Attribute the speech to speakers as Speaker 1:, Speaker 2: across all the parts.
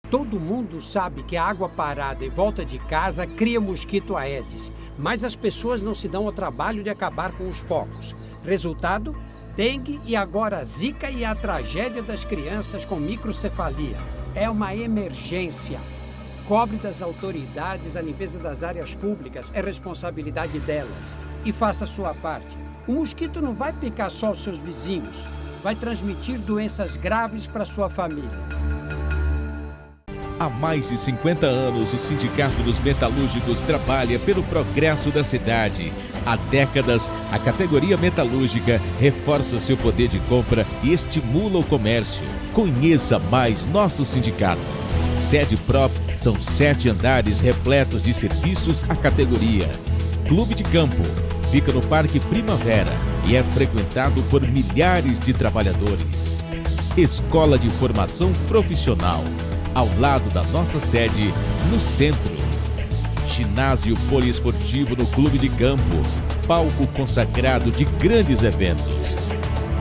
Speaker 1: Todo mundo sabe que a água parada em volta de casa cria mosquito Aedes, mas as pessoas não se dão ao trabalho de acabar com os focos. Resultado? Dengue e agora Zika e a tragédia das crianças com microcefalia. É uma emergência. Cobre das autoridades a limpeza das áreas públicas, é responsabilidade delas. E faça a sua parte. O mosquito não vai picar só os seus vizinhos, vai transmitir doenças graves para sua família.
Speaker 2: Há mais de 50 anos, o Sindicato dos Metalúrgicos trabalha pelo progresso da cidade. Há décadas, a categoria metalúrgica reforça seu poder de compra e estimula o comércio. Conheça mais nosso sindicato. Sede própria, são 7 andares repletos de serviços à categoria. Clube de Campo fica no Parque Primavera e é frequentado por milhares de trabalhadores. Escola de Formação Profissional, ao lado da nossa sede, no centro. Ginásio poliesportivo no Clube de Campo, palco consagrado de grandes eventos.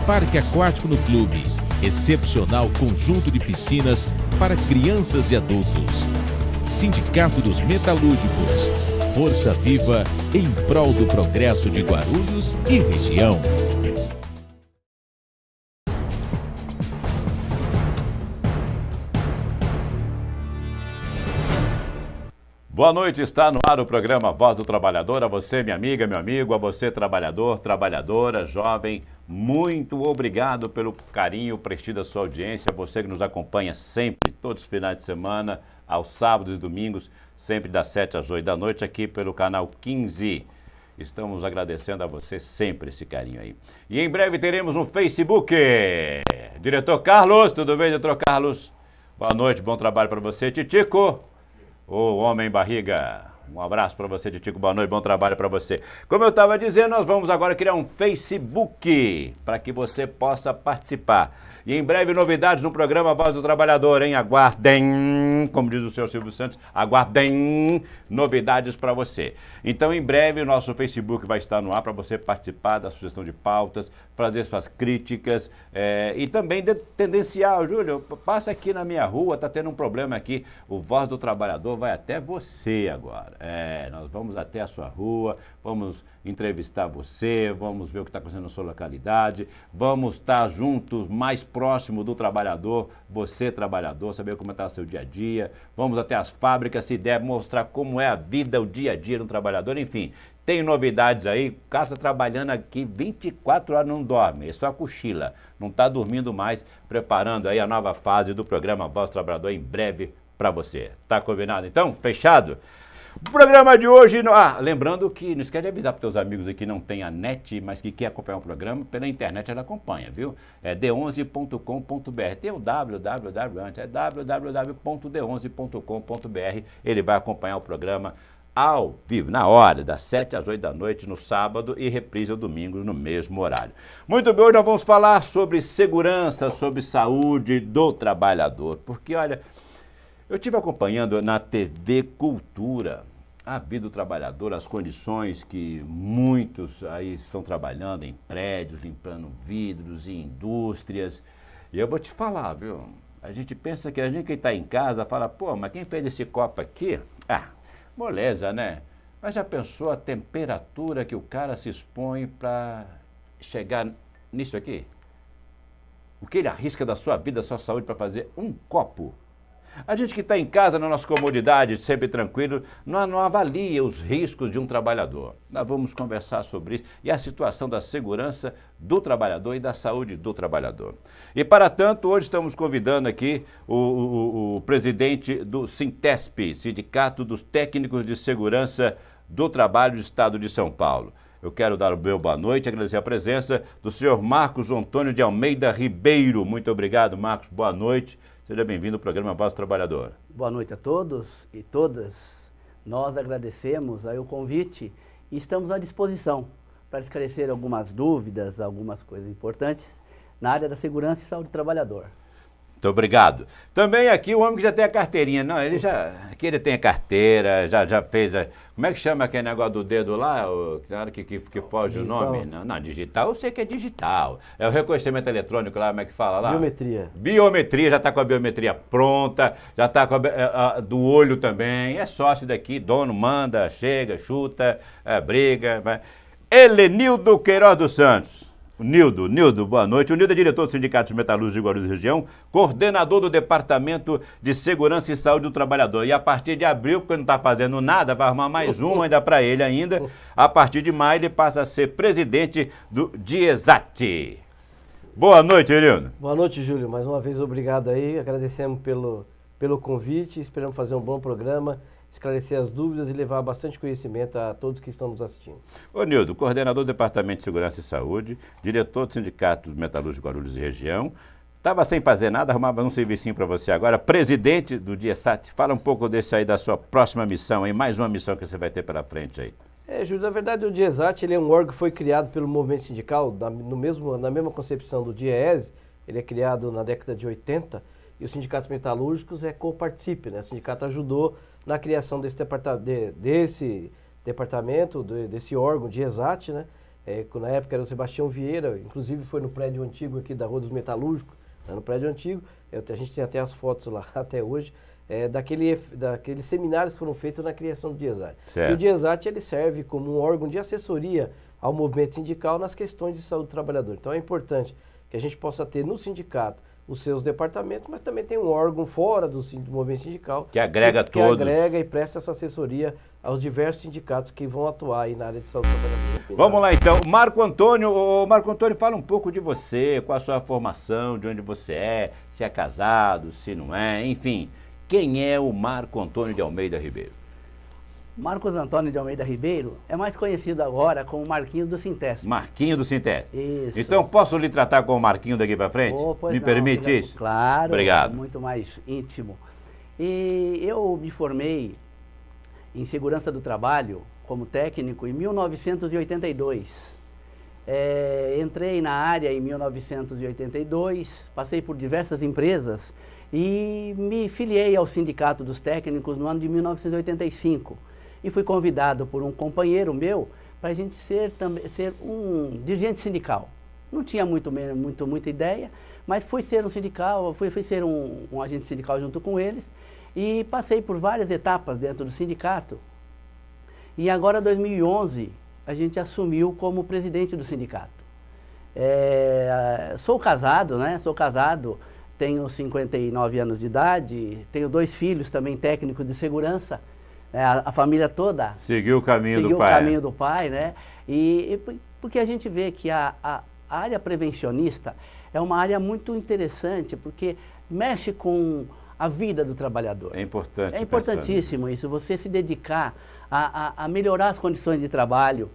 Speaker 2: Parque aquático no clube, excepcional conjunto de piscinas para crianças e adultos. Sindicato dos Metalúrgicos, força viva em prol do progresso de Guarulhos e região.
Speaker 3: Boa noite, está no ar o programa Voz do Trabalhador. A você, minha amiga, meu amigo, a você, trabalhador, trabalhadora, jovem, muito obrigado pelo carinho, prestígio da sua audiência. Você que nos acompanha sempre, todos os finais de semana, aos sábados e domingos, sempre das 7 às 8 da noite, aqui pelo canal 15. Estamos agradecendo a você sempre esse carinho aí. E em breve teremos um Facebook. Diretor Carlos, tudo bem, diretor Carlos? Boa noite, bom trabalho para você. Titico. Ô, homem barriga, um abraço para você, Titico, boa noite, bom trabalho para você. Como eu estava dizendo, nós vamos agora criar um Facebook para que você possa participar. E em breve novidades no programa Voz do Trabalhador, hein? Aguardem, como diz o senhor Silvio Santos, aguardem novidades para você. Então, em breve, o nosso Facebook vai estar no ar para você participar da sugestão de pautas, fazer suas críticas e também tendencial. Júlio, passa aqui na minha rua, tá tendo um problema aqui. O Voz do Trabalhador vai até você agora. Nós vamos até a sua rua, vamos entrevistar você, vamos ver o que está acontecendo na sua localidade, vamos estar juntos, mais próximo do trabalhador, você trabalhador, saber como está o seu dia a dia, vamos até as fábricas, se der, mostrar como é a vida, o dia a dia do trabalhador, enfim, tem novidades aí, o cara está trabalhando aqui 24 horas, não dorme, é só cochila, não está dormindo mais, preparando aí a nova fase do programa Voz do Trabalhador em breve para você. Tá combinado então? Fechado? O programa de hoje, lembrando que não esquece de avisar para os teus amigos aqui que não tem a net, mas que quer acompanhar o programa, pela internet ela acompanha, viu? É d11.com.br, tem o www antes, é www.d11.com.br, ele vai acompanhar o programa ao vivo, na hora, das 7 às 8 da noite no sábado e reprise ao domingo no mesmo horário. Muito bem, hoje nós vamos falar sobre segurança, sobre saúde do trabalhador, porque olha, eu estive acompanhando na TV Cultura a vida do trabalhador, as condições que muitos aí estão trabalhando em prédios, limpando vidros, em indústrias. E eu vou te falar, viu? A gente pensa que a gente que está em casa fala, pô, mas quem fez esse copo aqui? Moleza, né? Mas já pensou a temperatura que o cara se expõe para chegar nisso aqui? O que ele arrisca da sua vida, da sua saúde para fazer um copo? A gente que está em casa, na nossa comodidade, sempre tranquilo, não avalia os riscos de um trabalhador. Nós vamos conversar sobre isso e a situação da segurança do trabalhador e da saúde do trabalhador. E, para tanto, hoje estamos convidando aqui o presidente do Sintesp, Sindicato dos Técnicos de Segurança do Trabalho do Estado de São Paulo. Eu quero dar o meu boa noite e agradecer a presença do senhor Marcos Antônio de Almeida Ribeiro. Muito obrigado, Marcos. Boa noite. Seja bem-vindo ao programa Voz do Trabalhador.
Speaker 4: Boa noite a todos e todas. Nós agradecemos aí o convite e estamos à disposição para esclarecer algumas dúvidas, algumas coisas importantes na área da segurança e saúde do trabalhador.
Speaker 3: Muito obrigado. Também aqui o homem que já tem a carteirinha. Não, ele já... Aqui ele tem a carteira, já fez a... Como é que chama aquele negócio do dedo lá? Na hora que foge digital. O nome? Não, digital eu sei que é digital. É o reconhecimento eletrônico lá, como é que fala lá?
Speaker 5: Biometria.
Speaker 3: Biometria, já está com a biometria pronta, já está com a do olho também. É sócio daqui, dono, manda, chega, chuta, briga. Vai. Helenildo Queiroz dos Santos. Nildo, boa noite. O Nildo é diretor do Sindicato dos Metalúrgicos de Guarulhos Região, coordenador do Departamento de Segurança e Saúde do Trabalhador. E a partir de abril, porque não está fazendo nada, vai arrumar mais um ainda para ele ainda. A partir de maio, ele passa a ser presidente do DIESAT. Boa noite, Nildo.
Speaker 5: Boa noite, Júlio. Mais uma vez, obrigado aí. Agradecemos pelo convite. Esperamos fazer um bom programa, esclarecer as dúvidas e levar bastante conhecimento a todos que estão nos assistindo.
Speaker 3: Ô Nildo, coordenador do Departamento de Segurança e Saúde, diretor do Sindicato dos Metalúrgicos de Guarulhos e Região, estava sem fazer nada, arrumava um servicinho para você agora, presidente do DIESAT. Fala um pouco desse aí, da sua próxima missão, aí, mais uma missão que você vai ter pela frente aí.
Speaker 5: Júlio, na verdade o DIESAT ele é um órgão que foi criado pelo movimento sindical, na mesma concepção do DIEESE, ele é criado na década de 80, e os sindicatos metalúrgicos co-participam, né? O sindicato ajudou na criação desse departamento, desse órgão, DIESAT, né? Na época era o Sebastião Vieira, inclusive foi no prédio antigo aqui da Rua dos Metalúrgicos, né? No prédio antigo, a gente tem até as fotos lá até hoje, daqueles seminários que foram feitos na criação do DIESAT.
Speaker 3: Certo.
Speaker 5: E o DIESAT ele serve como um órgão de assessoria ao movimento sindical nas questões de saúde do trabalhador. Então é importante que a gente possa ter no sindicato os seus departamentos, mas também tem um órgão fora do movimento sindical
Speaker 3: que agrega todos.
Speaker 5: Que agrega e presta essa assessoria aos diversos sindicatos que vão atuar aí na área de saúde trabalhadora.
Speaker 3: Vamos lá então, Marco Antônio, fala um pouco de você, qual a sua formação, de onde você é, se é casado, se não é, enfim. Quem é o Marco Antônio de Almeida Ribeiro?
Speaker 4: Marcos Antônio de Almeida Ribeiro é mais conhecido agora como Marquinhos do Sintésimo.
Speaker 3: Marquinho do Sintésimo.
Speaker 4: Isso.
Speaker 3: Então posso lhe tratar como Marquinho daqui para frente? Me permite isso?
Speaker 4: Claro.
Speaker 3: Obrigado.
Speaker 4: Muito mais íntimo. E eu me formei em segurança do trabalho como técnico em 1982. Entrei na área em 1982, passei por diversas empresas e me filiei ao Sindicato dos Técnicos no ano de 1985. E fui convidado por um companheiro meu para a gente ser um dirigente sindical. Não tinha muita ideia, mas fui ser um sindical, fui ser um agente sindical junto com eles e passei por várias etapas dentro do sindicato. E agora, em 2011, a gente assumiu como presidente do sindicato. Sou casado, né? Sou casado, tenho 59 anos de idade, tenho 2 filhos também técnicos de segurança. A família toda
Speaker 3: seguiu o caminho do pai.
Speaker 4: Seguiu o caminho do pai, né? Porque a gente vê que a área prevencionista é uma área muito interessante, porque mexe com a vida do trabalhador.
Speaker 3: É importante.
Speaker 4: É importantíssimo isso, você se dedicar a melhorar as condições de trabalho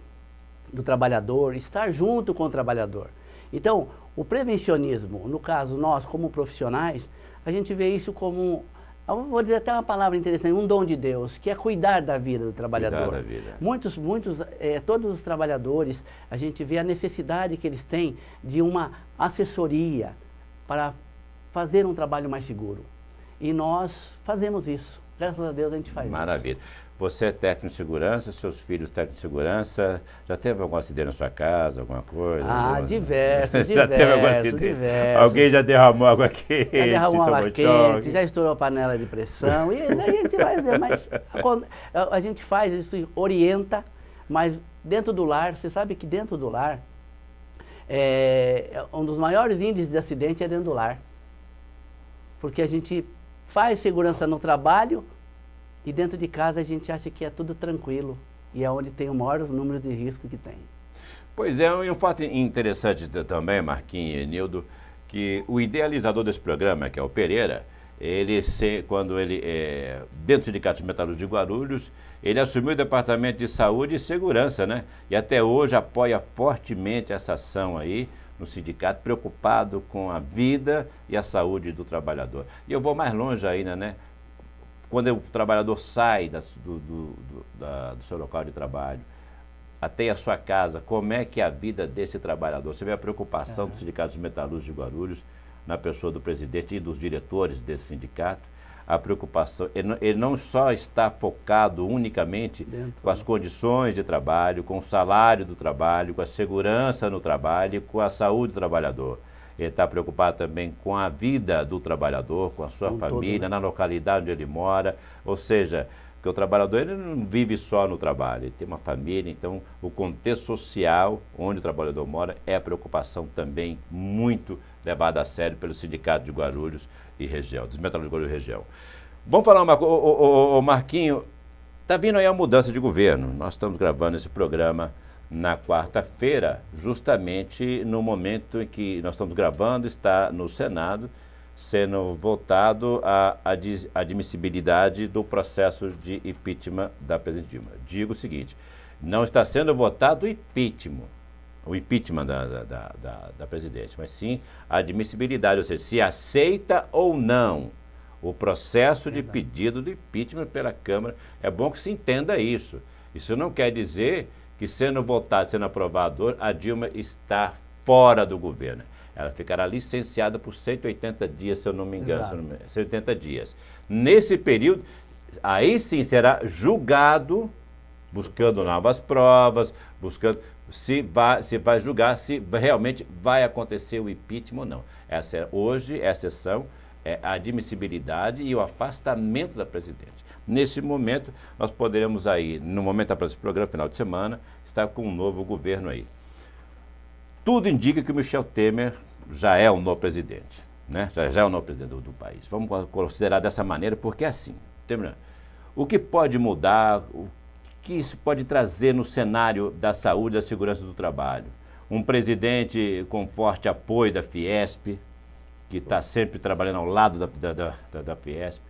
Speaker 4: do trabalhador, estar junto com o trabalhador. Então, o prevencionismo, no caso nós como profissionais, a gente vê isso como... Eu vou dizer até uma palavra interessante, um dom de Deus, que é cuidar da vida do trabalhador.
Speaker 3: Cuidar da vida.
Speaker 4: Todos os trabalhadores, a gente vê a necessidade que eles têm de uma assessoria para fazer um trabalho mais seguro. E nós fazemos isso. Graças a Deus a gente faz isso.
Speaker 3: Maravilha. Você é técnico de segurança, seus filhos técnicos de segurança, já teve algum acidente na sua casa, alguma coisa?
Speaker 4: Diversos.
Speaker 3: Já teve algum acidente?
Speaker 4: Diversos.
Speaker 3: Alguém já derramou água quente?
Speaker 4: Já derramou água quente, já estourou a panela de pressão, e daí a gente vai ver, mas a gente faz isso, orienta, mas dentro do lar, você sabe que dentro do lar, um dos maiores índices de acidente é dentro do lar. Porque a gente faz segurança no trabalho, e dentro de casa a gente acha que é tudo tranquilo. E é onde tem o maior número de risco que tem. Pois é,
Speaker 3: um fato interessante também, Marquinhos e Nildo, que o idealizador desse programa, que é o Pereira, quando ele, dentro do Sindicato de Metalúrgicos de Guarulhos, ele assumiu o Departamento de Saúde e Segurança, né? E até hoje apoia fortemente essa ação aí no sindicato, preocupado com a vida e a saúde do trabalhador. E eu vou mais longe ainda, né? Quando o trabalhador sai do seu local de trabalho até a sua casa, como é que é a vida desse trabalhador? Você vê a preocupação do Sindicato dos Metalúrgicos de Guarulhos, na pessoa do presidente e dos diretores desse sindicato, a preocupação, ele não só está focado unicamente com as condições de trabalho, com o salário do trabalho, com a segurança no trabalho, com a saúde do trabalhador. Ele está preocupado também com a vida do trabalhador, com a sua família, todo, né? Na localidade onde ele mora, ou seja, que o trabalhador ele não vive só no trabalho, ele tem uma família, então o contexto social onde o trabalhador mora é a preocupação também muito levada a sério pelo Sindicato de Guarulhos e região, dos metalúrgicos de Guarulhos e região. Vamos falar uma coisa, Marquinho, está vindo aí a mudança de governo, nós estamos gravando esse programa na quarta-feira, justamente no momento em que nós estamos gravando, está no Senado, sendo votado a admissibilidade do processo de impeachment da presidente Dilma. Digo o seguinte, não está sendo votado o impeachment da presidente, mas sim a admissibilidade, ou seja, se aceita ou não o processo de pedido de impeachment pela Câmara. É bom que se entenda isso. Isso não quer dizer que sendo votado, sendo aprovado, a Dilma está fora do governo. Ela ficará licenciada por 180 dias, se eu não me engano, 180 dias. Nesse período, aí sim será julgado, buscando novas provas, buscando se vai julgar se realmente vai acontecer o impeachment ou não. Hoje, a exceção é a admissibilidade e o afastamento da presidente. Nesse momento, nós poderemos aí, no momento desse programa, final de semana, estar com um novo governo aí. Tudo indica que o Michel Temer já é o novo presidente, né? Já é o novo presidente do país. Vamos considerar dessa maneira, porque é assim. O que pode mudar, o que isso pode trazer no cenário da saúde e da segurança do trabalho? Um presidente com forte apoio da Fiesp, que está sempre trabalhando ao lado da Fiesp,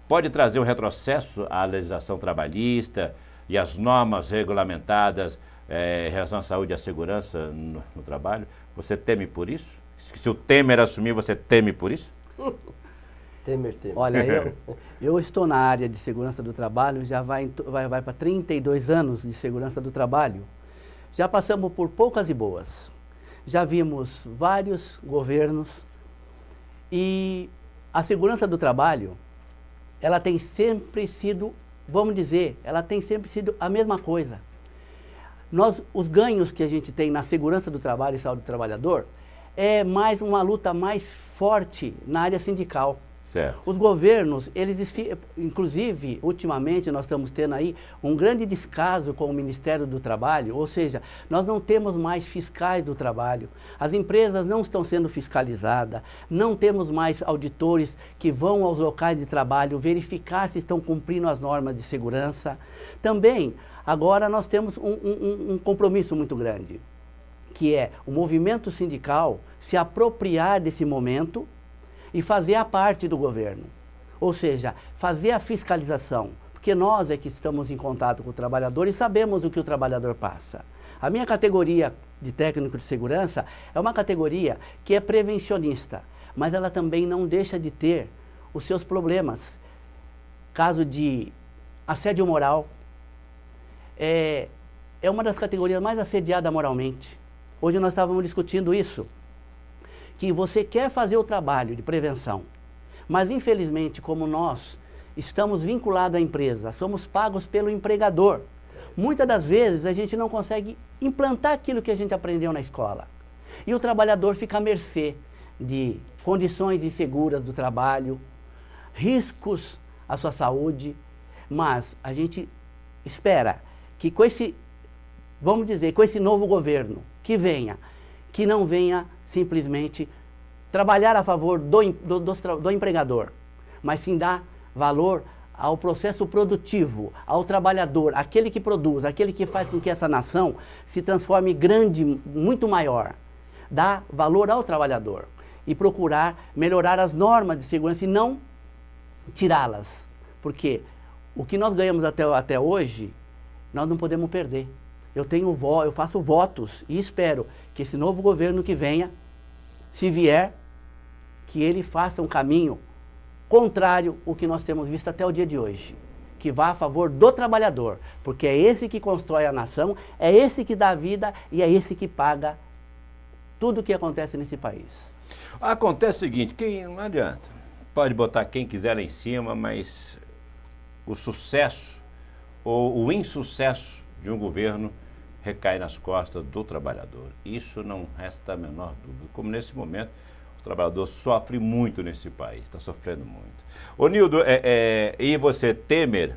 Speaker 3: pode trazer um retrocesso à legislação trabalhista e às normas regulamentadas em relação à saúde e à segurança no trabalho. Você teme por isso? Se o Temer assumir, você teme por isso?
Speaker 5: Temer.
Speaker 4: Olha, eu estou na área de segurança do trabalho, já vai para 32 anos de segurança do trabalho. Já passamos por poucas e boas. Já vimos vários governos e a segurança do trabalho, ela tem sempre sido, vamos dizer, ela tem sempre sido a mesma coisa. Os ganhos que a gente tem na segurança do trabalho e saúde do trabalhador é mais uma luta mais forte na área sindical.
Speaker 3: Certo.
Speaker 4: Os governos, inclusive, ultimamente nós estamos tendo aí um grande descaso com o Ministério do Trabalho, ou seja, nós não temos mais fiscais do trabalho, as empresas não estão sendo fiscalizadas, não temos mais auditores que vão aos locais de trabalho verificar se estão cumprindo as normas de segurança. Também, agora nós temos um compromisso muito grande, que é o movimento sindical se apropriar desse momento e fazer a parte do governo, ou seja, fazer a fiscalização, porque nós é que estamos em contato com o trabalhador e sabemos o que o trabalhador passa. A minha categoria de técnico de segurança é uma categoria que é prevencionista, mas ela também não deixa de ter os seus problemas. Caso de assédio moral, é uma das categorias mais assediadas moralmente. Hoje nós estávamos discutindo isso, que você quer fazer o trabalho de prevenção, mas infelizmente, como nós estamos vinculados à empresa, somos pagos pelo empregador, muitas das vezes a gente não consegue implantar aquilo que a gente aprendeu na escola. E o trabalhador fica à mercê de condições inseguras do trabalho, riscos à sua saúde, mas a gente espera que com esse, vamos dizer, com esse novo governo que não venha simplesmente trabalhar a favor do empregador, mas sim dar valor ao processo produtivo, ao trabalhador, aquele que produz, aquele que faz com que essa nação se transforme grande, muito maior. Dar valor ao trabalhador e procurar melhorar as normas de segurança e não tirá-las, porque o que nós ganhamos até hoje, nós não podemos perder. Eu faço votos e espero que esse novo governo que venha, se vier, que ele faça um caminho contrário ao que nós temos visto até o dia de hoje, que vá a favor do trabalhador, porque é esse que constrói a nação, é esse que dá vida e é esse que paga tudo o que acontece nesse país.
Speaker 3: Acontece o seguinte, não adianta, pode botar quem quiser lá em cima, mas o sucesso ou o insucesso de um governo recai nas costas do trabalhador. Isso não resta a menor dúvida. Como nesse momento, o trabalhador sofre muito nesse país, está sofrendo muito. Ô Nildo, e você, Temer,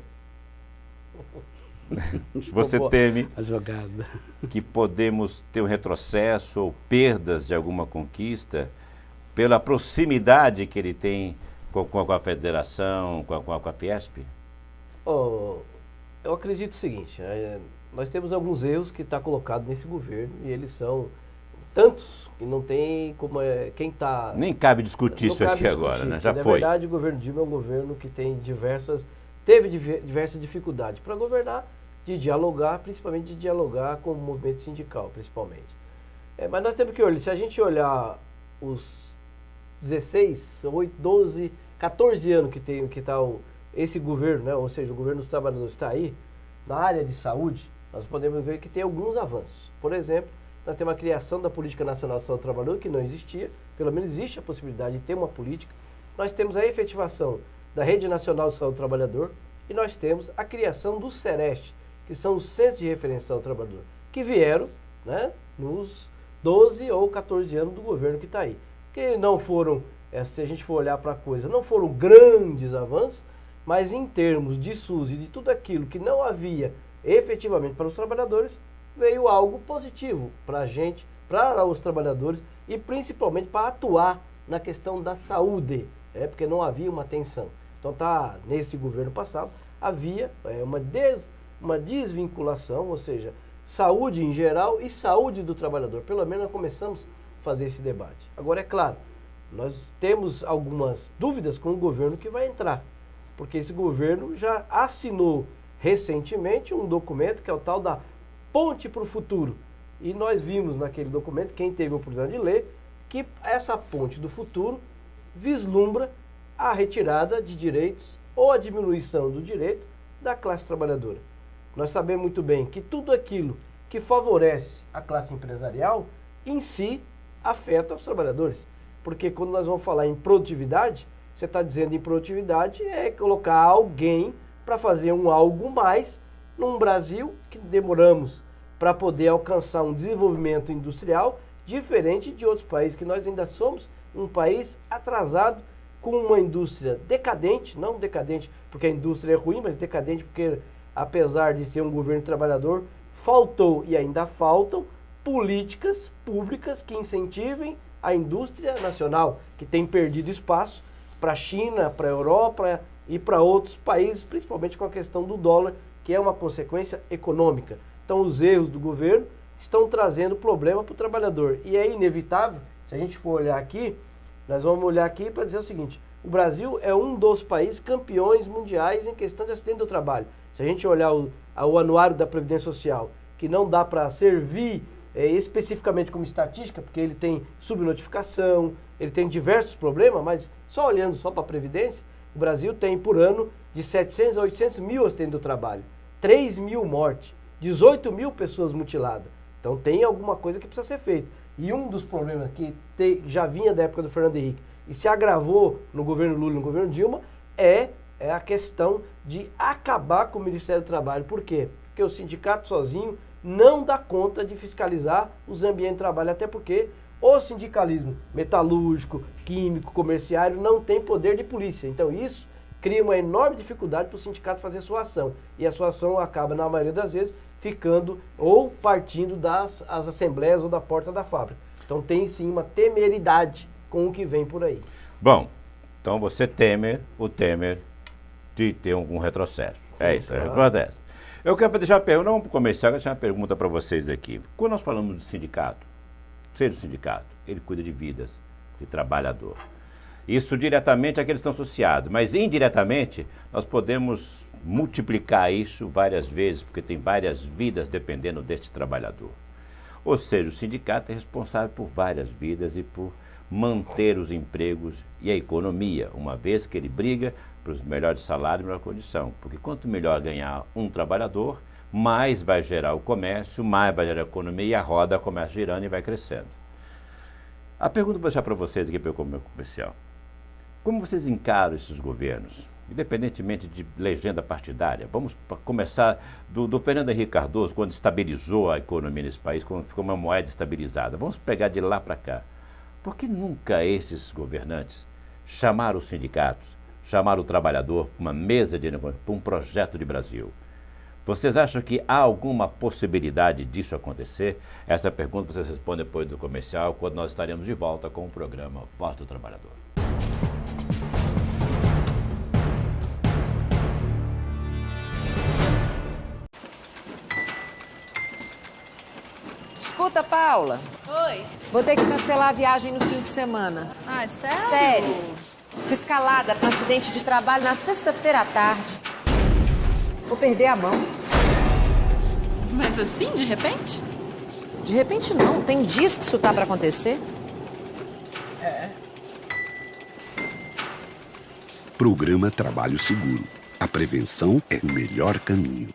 Speaker 3: você teme
Speaker 4: a jogada
Speaker 3: que podemos ter um retrocesso ou perdas de alguma conquista pela proximidade que ele tem com a federação, com a Fiesp?
Speaker 5: Eu acredito o seguinte, nós temos alguns erros que está colocado nesse governo e eles são tantos que não tem como quem está...
Speaker 3: Nem cabe discutir isso aqui agora, né? Já
Speaker 5: na
Speaker 3: foi.
Speaker 5: Na verdade, o governo Dilma é um governo que tem teve diversas dificuldades para governar, de dialogar, principalmente de dialogar com o movimento sindical, principalmente. Mas nós temos que olhar, se a gente olhar os 16, 8, 12, 14 anos que está esse governo, né? Ou seja, o governo dos trabalhadores está aí, na área de saúde, nós podemos ver que tem alguns avanços. Por exemplo, nós temos a criação da Política Nacional de Saúde do Trabalhador, que não existia, pelo menos existe a possibilidade de ter uma política. Nós temos a efetivação da Rede Nacional de Saúde do Trabalhador e nós temos a criação do CEREST, que são os Centros de Referência ao Trabalhador, que vieram, né, nos 12 ou 14 anos do governo que está aí. Que não foram, se a gente for olhar para a coisa, não foram grandes avanços, mas em termos de SUS e de tudo aquilo que não havia efetivamente para os trabalhadores, veio algo positivo para a gente, para os trabalhadores e principalmente para atuar na questão da saúde, porque não havia uma atenção. Então nesse governo passado havia uma desvinculação, ou seja, saúde em geral e saúde do trabalhador. Pelo menos nós começamos a fazer esse debate. Agora é claro, nós temos algumas dúvidas com o governo que vai entrar, porque esse governo já assinou recentemente um documento que é o tal da Ponte para o Futuro. E nós vimos naquele documento, quem teve a oportunidade de ler, que essa ponte do futuro vislumbra a retirada de direitos ou a diminuição do direito da classe trabalhadora. Nós sabemos muito bem que tudo aquilo que favorece a classe empresarial, em si, afeta os trabalhadores. Porque quando nós vamos falar em produtividade, você está dizendo em produtividade é colocar alguém para fazer um algo mais num Brasil que demoramos para poder alcançar um desenvolvimento industrial diferente de outros países, que nós ainda somos um país atrasado com uma indústria decadente, não decadente porque a indústria é ruim, mas decadente porque, apesar de ser um governo trabalhador, faltou e ainda faltam políticas públicas que incentivem a indústria nacional, que tem perdido espaço para a China, para a Europa e para outros países, principalmente com a questão do dólar, que é uma consequência econômica. Então os erros do governo estão trazendo problema para o trabalhador. E é inevitável, se a gente for olhar aqui, nós vamos olhar aqui para dizer o seguinte: o Brasil é um dos países campeões mundiais em questão de acidente do trabalho. Se a gente olhar o anuário da Previdência Social, que não dá para servir especificamente como estatística, porque ele tem subnotificação, ele tem diversos problemas, mas só olhando só para a Previdência, o Brasil tem por ano de 700 a 800 mil acidentes do trabalho, 3 mil mortes, 18 mil pessoas mutiladas. Então tem alguma coisa que precisa ser feita. E um dos problemas que já vinha da época do Fernando Henrique e se agravou no governo Lula e no governo Dilma é a questão de acabar com o Ministério do Trabalho. Por quê? Porque o sindicato sozinho não dá conta de fiscalizar os ambientes de trabalho, até porque o sindicalismo metalúrgico, químico, comerciário não tem poder de polícia. Então isso cria uma enorme dificuldade para o sindicato fazer sua ação. E a sua ação acaba, na maioria das vezes, ficando ou partindo das assembleias ou da porta da fábrica. Então tem sim uma temeridade com o que vem por aí.
Speaker 3: Bom, então você teme o Temer de ter algum retrocesso. Sim, é isso, claro. Eu quero deixar uma pergunta, não começar, eu quero deixar uma pergunta para vocês aqui. Quando nós falamos de sindicato, seja o sindicato, ele cuida de vidas, de trabalhador. Isso diretamente é que eles estão associados, mas indiretamente nós podemos multiplicar isso várias vezes, porque tem várias vidas dependendo deste trabalhador. Ou seja, o sindicato é responsável por várias vidas e por manter os empregos e a economia, uma vez que ele briga para os melhores salários e melhor condição. Porque quanto melhor ganhar um trabalhador, mais vai gerar o comércio, mais vai gerar a economia e a roda começa girando e vai crescendo. A pergunta vou deixar para vocês aqui pelo meu comercial. Como vocês encaram esses governos? Independentemente de legenda partidária, vamos começar do Fernando Henrique Cardoso, quando estabilizou a economia nesse país, quando ficou uma moeda estabilizada. Vamos pegar de lá para cá. Por que nunca esses governantes chamaram os sindicatos, chamaram o trabalhador para uma mesa de negócio, para um projeto de Brasil? Vocês acham que há alguma possibilidade disso acontecer? Essa pergunta vocês respondem depois do comercial, quando nós estaremos de volta com o programa Voz do Trabalhador.
Speaker 6: Escuta, Paula.
Speaker 7: Oi.
Speaker 6: Vou ter que cancelar a viagem no fim de semana.
Speaker 7: Ah, é sério?
Speaker 6: Sério. Fui escalada para um acidente de trabalho na sexta-feira à tarde. Vou perder a mão.
Speaker 7: Mas assim, de repente?
Speaker 6: De repente não. Tem dias que isso tá para acontecer.
Speaker 8: Programa Trabalho Seguro. A prevenção é o melhor caminho.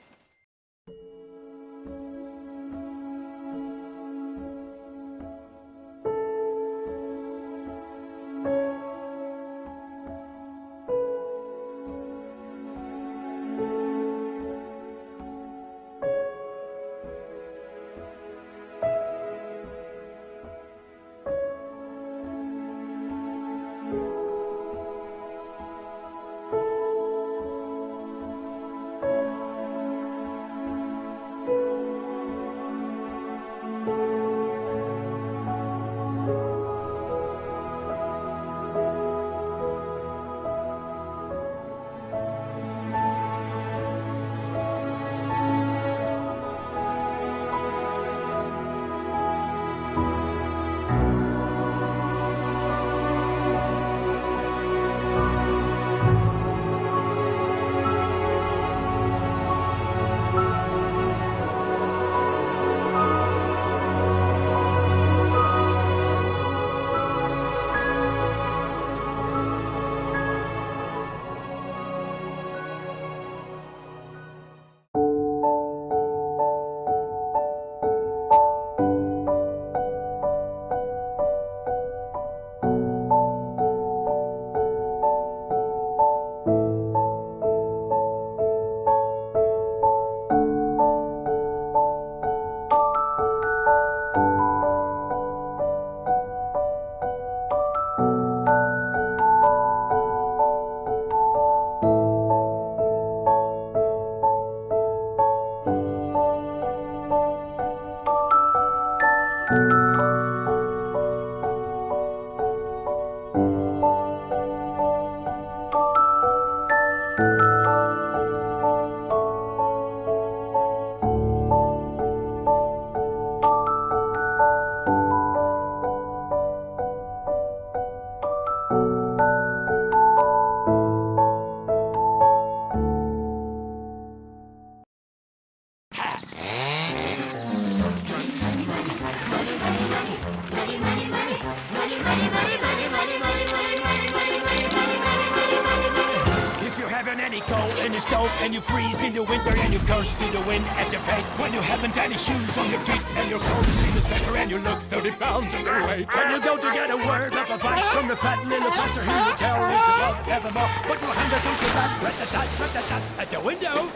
Speaker 9: in the stove and you freeze in the winter and you curse to the wind at your fate when you haven't any shoes on your feet and your clothes in the sweater and you look 30 pounds underweight and you go to get a word of advice from the fat little pastor he will tell you to love evermore but you hand it to your back rat-a-tat at the window.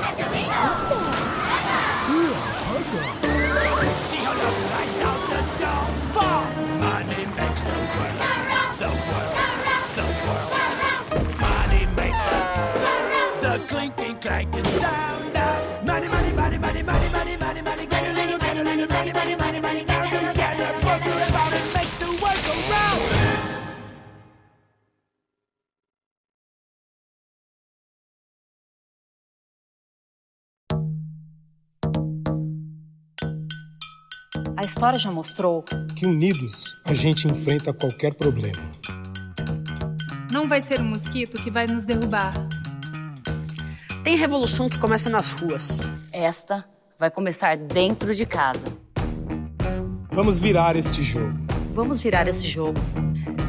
Speaker 9: At the window. See how love flies out the door. Fall. Money makes the world. The world. The world. Money makes the clinking, clanking sound of money, money, money, money, money, money, money, money. Get a little, money, money, money, money, money. Now together, work about it makes the world go round.
Speaker 10: A história já mostrou
Speaker 11: que unidos a gente enfrenta qualquer problema.
Speaker 12: Não vai ser um mosquito que vai nos derrubar.
Speaker 13: Tem revolução que começa nas ruas.
Speaker 10: Esta vai começar dentro de casa.
Speaker 11: Vamos virar este jogo.
Speaker 10: Vamos virar esse jogo.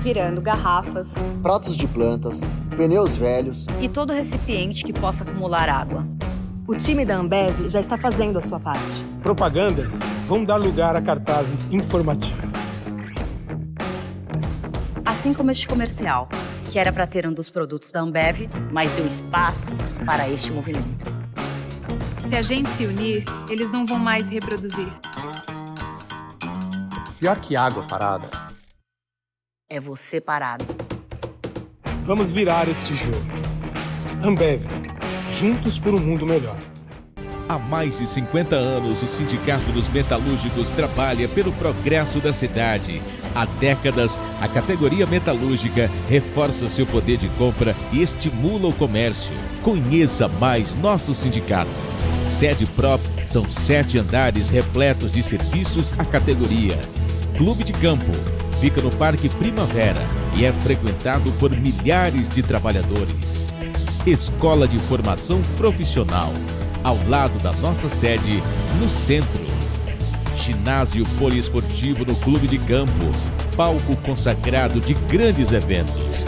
Speaker 14: Virando garrafas,
Speaker 15: pratos de plantas, pneus velhos
Speaker 10: e todo recipiente que possa acumular água.
Speaker 14: O time da Ambev já está fazendo a sua parte.
Speaker 11: Propagandas vão dar lugar a cartazes informativos.
Speaker 10: assim como este comercial, que era para ter um dos produtos da Ambev, mas deu espaço para este movimento.
Speaker 12: Se a gente se unir, eles não vão mais reproduzir.
Speaker 16: Pior que água parada
Speaker 10: é você parado.
Speaker 11: Vamos virar este jogo. Ambev, juntos por um mundo melhor.
Speaker 2: Há mais de 50 anos, o Sindicato dos Metalúrgicos trabalha pelo progresso da cidade. Há décadas, a categoria metalúrgica reforça seu poder de compra e estimula o comércio. Conheça mais nosso sindicato. Sede própria, são 7 andares repletos de serviços à categoria. Clube de Campo fica no Parque Primavera e é frequentado por milhares de trabalhadores. Escola de Formação Profissional, ao lado da nossa sede, no centro. Ginásio poliesportivo no Clube de Campo, palco consagrado de grandes eventos.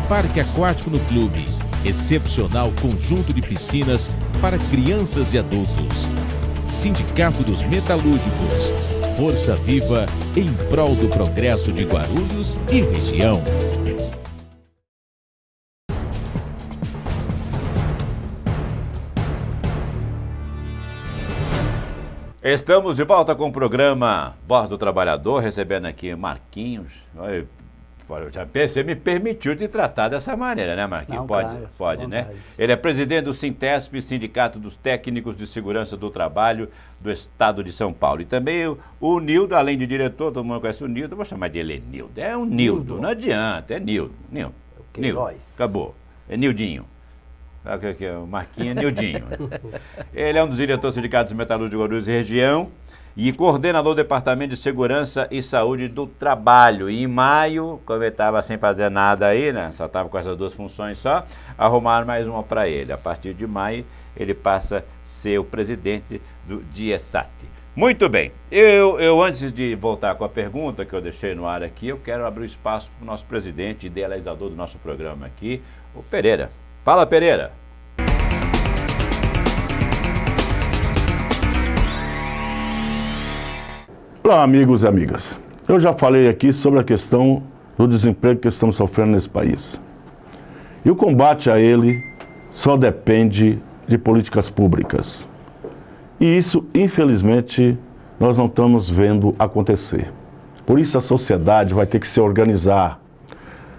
Speaker 2: Parque aquático no clube, excepcional conjunto de piscinas para crianças e adultos. Sindicato dos Metalúrgicos, força viva em prol do progresso de Guarulhos e região.
Speaker 3: Estamos de volta com o programa Voz do Trabalhador, recebendo aqui Marquinhos. Você me permitiu te tratar dessa maneira, né, Marquinhos?
Speaker 4: Não,
Speaker 3: pode,
Speaker 4: claro,
Speaker 3: pode, né? Ele é presidente do Sintesp, Sindicato dos Técnicos de Segurança do Trabalho do Estado de São Paulo. E também o Nildo, além de diretor, todo mundo conhece o Nildo, eu vou chamar dele Nildo. É um Nildo, não adianta, é Nildo. Nildo, acabou. É Nildinho. Sabe o que é? O Marquinhos é Nildinho. Ele é um dos diretores do Sindicato dos Metalúrgicos de Guarulhos e região e coordenador do Departamento de Segurança e Saúde do Trabalho. E em maio, como ele estava sem fazer nada aí, né? Só estava com essas 2 funções só, arrumaram mais uma para ele. A partir de maio, ele passa a ser o presidente do DIESAT. Muito bem. Eu antes de voltar com a pergunta que eu deixei no ar aqui, eu quero abrir espaço para o nosso presidente, idealizador do nosso programa aqui, o Pereira. Fala, Pereira.
Speaker 17: Olá, amigos e amigas. Eu já falei aqui sobre a questão do desemprego que estamos sofrendo nesse país. E o combate a ele só depende de políticas públicas. E isso, infelizmente, nós não estamos vendo acontecer. Por isso a sociedade vai ter que se organizar.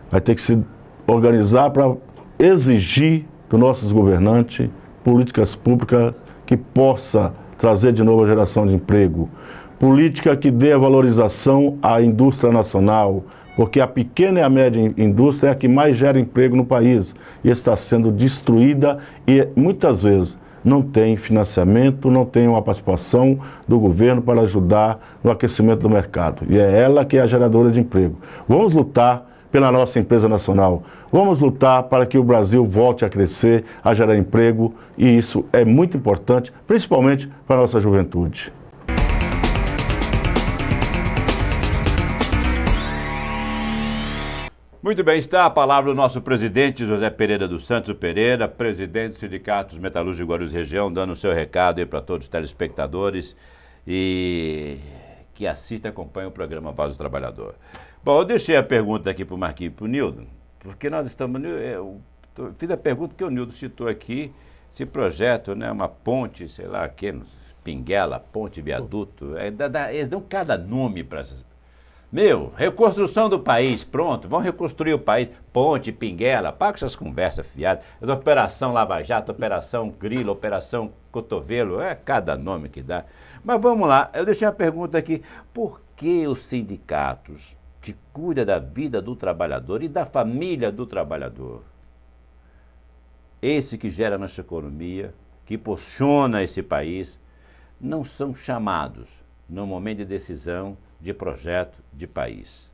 Speaker 17: Vai ter que se organizar para exigir dos nossos governantes políticas públicas que possa trazer de novo a geração de emprego, política que dê a valorização à indústria nacional, porque a pequena e a média indústria é a que mais gera emprego no país e está sendo destruída e muitas vezes não tem financiamento, não tem uma participação do governo para ajudar no aquecimento do mercado. E é ela que é a geradora de emprego. Vamos lutar pela nossa empresa nacional. Vamos lutar para que o Brasil volte a crescer, a gerar emprego, e isso é muito importante, principalmente para a nossa juventude.
Speaker 3: Muito bem, está a palavra do nosso presidente José Pereira dos Santos Pereira, presidente do Sindicato dos Metalúrgicos de Guarulhos e região, dando o seu recado aí para todos os telespectadores e que assistem e acompanham o programa Voz do Trabalhador. Bom, eu deixei a pergunta aqui para o Marquinhos e para o Nildo, porque nós estamos... Eu fiz a pergunta que o Nildo citou aqui, esse projeto, né, uma ponte, sei lá, Pinguela, ponte, viaduto, eles dão cada nome para essas... reconstrução do país, pronto, vão reconstruir o país, ponte, Pinguela, para com essas conversas fiadas, Operação Lava Jato, Operação Grilo, Operação Cotovelo, é cada nome que dá. Mas vamos lá, eu deixei a pergunta aqui, por que os sindicatos que cuidam da vida do trabalhador e da família do trabalhador, esse que gera nossa economia, que impulsiona esse país, não são chamados no momento de decisão de projeto de país?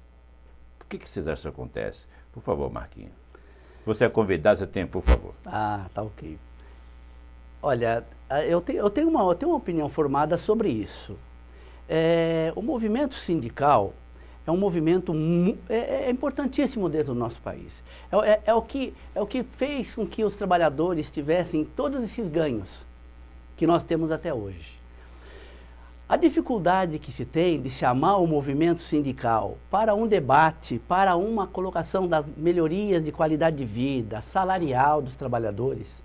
Speaker 3: Por que vocês acham que isso acontece? Por favor, Marquinhos. Você é convidado, você tem, por favor.
Speaker 4: Ah, tá ok. Olha, eu tenho uma opinião formada sobre isso. O movimento sindical é um movimento importantíssimo dentro do nosso país. É o que fez com que os trabalhadores tivessem todos esses ganhos que nós temos até hoje. A dificuldade que se tem de chamar o movimento sindical para um debate, para uma colocação das melhorias de qualidade de vida, salarial dos trabalhadores,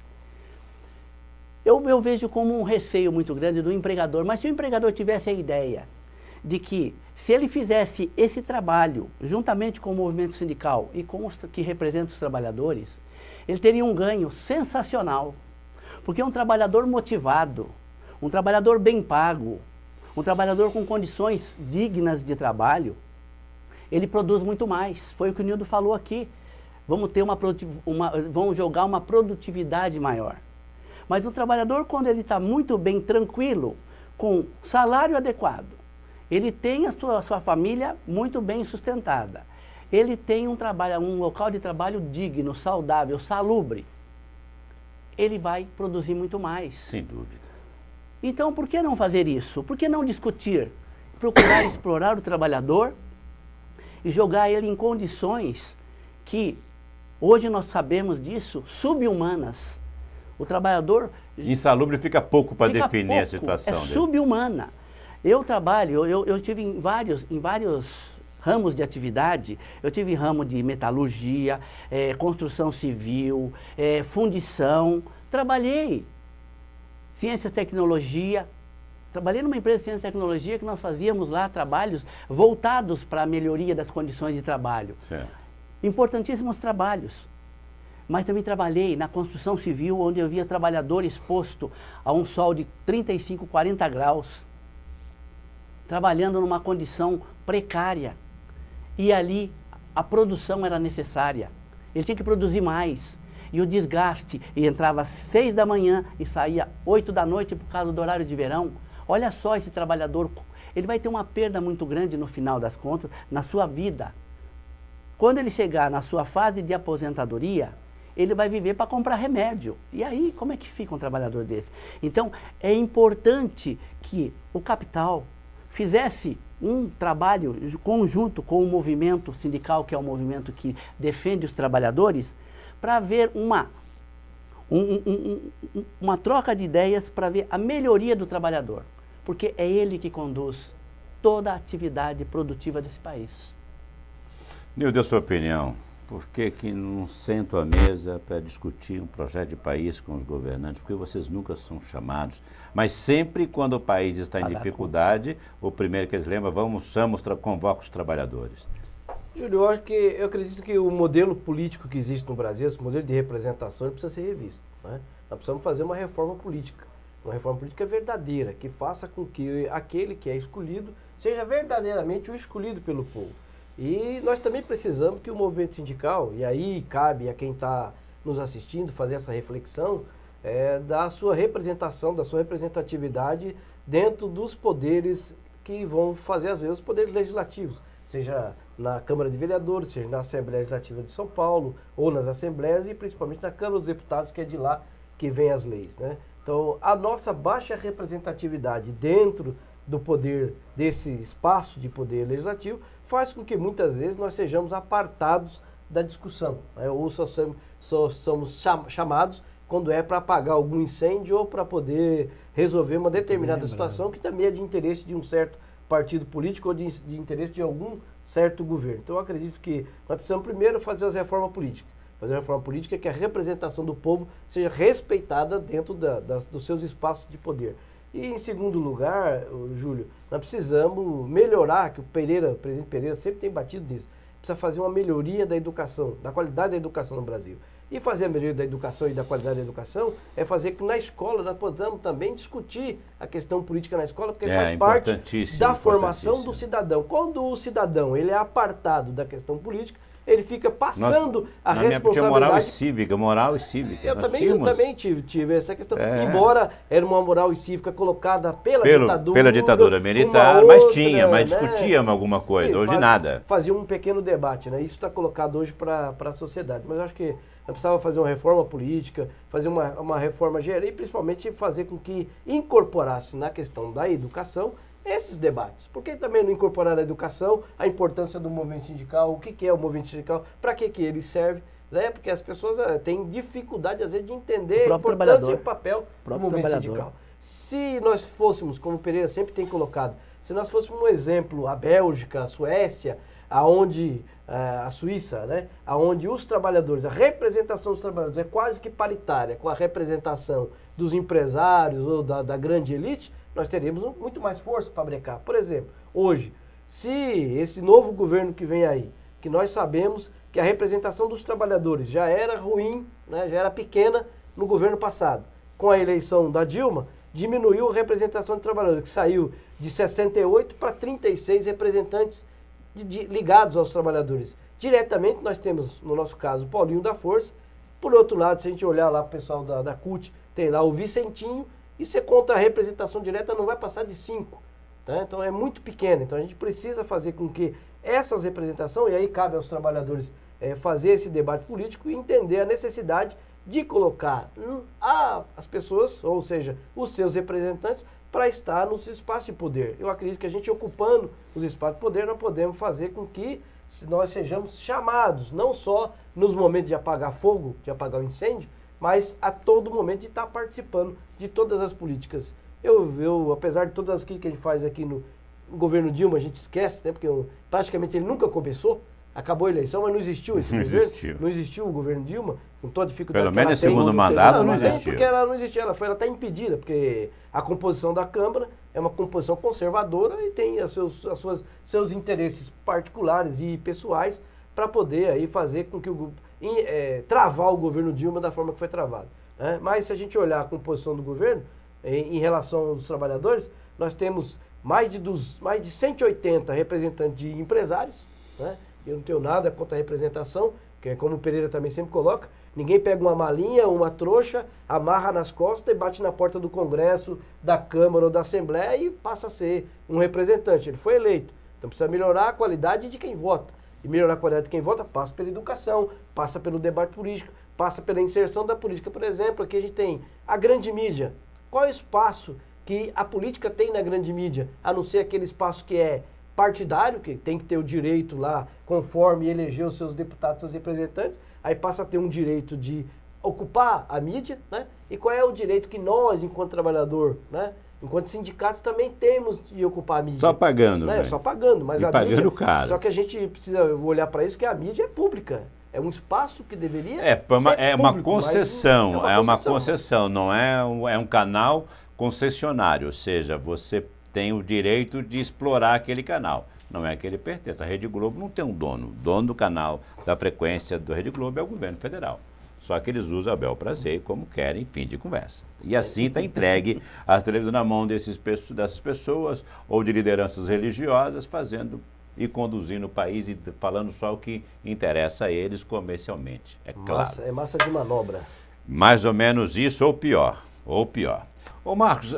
Speaker 4: eu vejo como um receio muito grande do empregador. Mas se o empregador tivesse a ideia de que, se ele fizesse esse trabalho juntamente com o movimento sindical e com os que representam os trabalhadores, ele teria um ganho sensacional. Porque um trabalhador motivado, um trabalhador bem pago, um trabalhador com condições dignas de trabalho, ele produz muito mais. Foi o que o Nildo falou aqui. Vamos jogar uma produtividade maior. Mas o trabalhador, quando ele está muito bem, tranquilo, com salário adequado, ele tem a sua família muito bem sustentada, ele tem um local de trabalho digno, saudável, salubre, ele vai produzir muito mais.
Speaker 3: Sem dúvida.
Speaker 4: Então, por que não fazer isso? Por que não discutir? Procurar explorar o trabalhador e jogar ele em condições que, hoje nós sabemos disso, sub-humanas. O trabalhador...
Speaker 3: Insalubre fica pouco para definir a situação dele.
Speaker 4: Sub-humana. Eu trabalho, eu tive em vários ramos de atividade. Eu tive ramo de metalurgia, construção civil, fundição. Trabalhei. Ciência e tecnologia. Trabalhei numa empresa de ciência e tecnologia que nós fazíamos lá trabalhos voltados para a melhoria das condições de trabalho.
Speaker 3: Certo.
Speaker 4: Importantíssimos trabalhos. Mas também trabalhei na construção civil, onde eu via trabalhador exposto a um sol de 35, 40 graus, trabalhando numa condição precária. E ali a produção era necessária. Ele tinha que produzir mais. E o desgaste, e entrava às 6 da manhã e saía 8 da noite por causa do horário de verão. Olha só esse trabalhador, ele vai ter uma perda muito grande no final das contas, na sua vida. Quando ele chegar na sua fase de aposentadoria, ele vai viver para comprar remédio. E aí, como é que fica um trabalhador desse? Então, é importante que o capital fizesse um trabalho conjunto com o movimento sindical, que é o movimento que defende os trabalhadores, para ver uma troca de ideias, para ver a melhoria do trabalhador. Porque é ele que conduz toda a atividade produtiva desse país.
Speaker 3: Nildo, a sua opinião, por que não sentam à mesa para discutir um projeto de país com os governantes? Porque vocês nunca são chamados, mas sempre quando o país está em dificuldade, o primeiro que eles lembram, convoca os trabalhadores.
Speaker 5: Júlio, eu acredito que o modelo político que existe no Brasil, esse modelo de representação, precisa ser revisto, né? Nós precisamos fazer uma reforma política verdadeira, que faça com que aquele que é escolhido seja verdadeiramente o escolhido pelo povo. E nós também precisamos que o movimento sindical, e aí cabe a quem está nos assistindo fazer essa reflexão, da sua representação, da sua representatividade dentro dos poderes que vão fazer, às vezes, os poderes legislativos, seja na Câmara de Vereadores, seja na Assembleia Legislativa de São Paulo, ou nas Assembleias, e principalmente na Câmara dos Deputados, que é de lá que vêm as leis, né? Então, a nossa baixa representatividade dentro do poder, desse espaço de poder legislativo, faz com que muitas vezes nós sejamos apartados da discussão, né? Ou só somos chamados quando é para apagar algum incêndio ou para poder resolver uma determinada situação que também é de interesse de um certo partido político ou de interesse de algum certo governo. Então eu acredito que nós precisamos primeiro fazer as reformas políticas. Fazer a reforma política que a representação do povo seja respeitada dentro dos seus espaços de poder. E em segundo lugar, Júlio, nós precisamos melhorar, que o presidente Pereira sempre tem batido nisso, precisa fazer uma melhoria da educação, da qualidade da educação no Brasil. E fazer a melhoria da educação e da qualidade da educação é fazer que na escola nós possamos também discutir a questão política na escola, porque faz parte da formação do cidadão. Quando o cidadão ele é apartado da questão política, ele fica passando a responsabilidade...
Speaker 3: Moral e cívica.
Speaker 5: Eu também tive essa questão. Embora era uma moral e cívica colocada pela ditadura
Speaker 3: militar, mas discutíamos alguma coisa. Sim, hoje nada.
Speaker 5: Fazia um pequeno debate, né? Isso está colocado hoje para a sociedade. Mas eu acho que nós precisávamos fazer uma reforma política, fazer uma reforma geral e principalmente fazer com que incorporasse na questão da educação esses debates. Por que também não incorporar na educação a importância do movimento sindical, o que é o movimento sindical, para que ele serve, né? Porque as pessoas têm dificuldade, às vezes, de entender a importância e o papel do movimento sindical. Se nós fôssemos, como o Pereira sempre tem colocado, se nós fôssemos um exemplo, a Bélgica, a Suécia, a Suíça, né, aonde os trabalhadores, a representação dos trabalhadores é quase que paritária com a representação dos empresários ou da grande elite, nós teríamos muito mais força para brecar. Por exemplo, hoje, se esse novo governo que vem aí, que nós sabemos que a representação dos trabalhadores já era ruim, né, já era pequena no governo passado, com a eleição da Dilma, diminuiu a representação de trabalhadores, que saiu de 68 para 36 representantes ligados aos trabalhadores. Diretamente nós temos, no nosso caso, o Paulinho da Força. Por outro lado, se a gente olhar lá o pessoal da CUT, tem lá o Vicentinho, e você conta a representação direta, não vai passar de 5. Tá? Então é muito pequena. Então a gente precisa fazer com que essas representações, e aí cabe aos trabalhadores fazer esse debate político e entender a necessidade de colocar as pessoas, ou seja, os seus representantes, para estar nos espaços de poder. Eu acredito que a gente ocupando os espaços de poder, nós podemos fazer com que nós sejamos chamados, não só nos momentos de apagar fogo, de apagar o incêndio, mas a todo momento de estar participando de todas as políticas. Eu apesar de todas as que a gente faz aqui no governo Dilma, a gente esquece, né, porque praticamente ele nunca começou, acabou a eleição, mas não existiu esse governo. Não existiu o governo Dilma, com toda a dificuldade.
Speaker 3: Pelo menos em segundo mandato não existiu.
Speaker 5: Porque ela não existia, ela está impedida, porque a composição da Câmara é uma composição conservadora e tem seus interesses particulares e pessoais para poder aí fazer com que travar o governo Dilma da forma que foi travado. Né? Mas se a gente olhar a composição do governo, em relação aos trabalhadores, nós temos mais de 180 representantes de empresários, né? Eu não tenho nada contra a representação, que é como o Pereira também sempre coloca, ninguém pega uma malinha, uma trouxa, amarra nas costas e bate na porta do Congresso, da Câmara ou da Assembleia e passa a ser um representante. Ele foi eleito. Então precisa melhorar a qualidade de quem vota. E melhorar a qualidade de quem vota passa pela educação, passa pelo debate político, passa pela inserção da política. Por exemplo, aqui a gente tem a grande mídia. Qual é o espaço que a política tem na grande mídia, a não ser aquele espaço que é partidário, que tem que ter o direito lá, conforme eleger os seus deputados, seus representantes, aí passa a ter um direito de ocupar a mídia, né? E qual é o direito que nós, enquanto trabalhador, né, enquanto sindicatos, também temos de ocupar a mídia?
Speaker 3: Só pagando,
Speaker 5: né?
Speaker 3: Né?
Speaker 5: Só pagando, mas
Speaker 3: e
Speaker 5: a
Speaker 3: pagando
Speaker 5: mídia,
Speaker 3: caro.
Speaker 5: Só que a gente precisa olhar para isso, que a mídia é pública. É um espaço que deveria
Speaker 3: uma concessão, é uma concessão, não é um canal concessionário, ou seja, você tem o direito de explorar aquele canal. Não é que ele pertence. A Rede Globo não tem um dono. O dono do canal, da frequência da Rede Globo é o governo federal. Só que eles usam a bel prazer como querem, fim de conversa. E assim está entregue as televisões na mão dessas pessoas ou de lideranças religiosas fazendo e conduzindo o país e falando só o que interessa a eles comercialmente. É claro.
Speaker 5: É massa de manobra.
Speaker 3: Mais ou menos isso ou pior. Ô Marcos,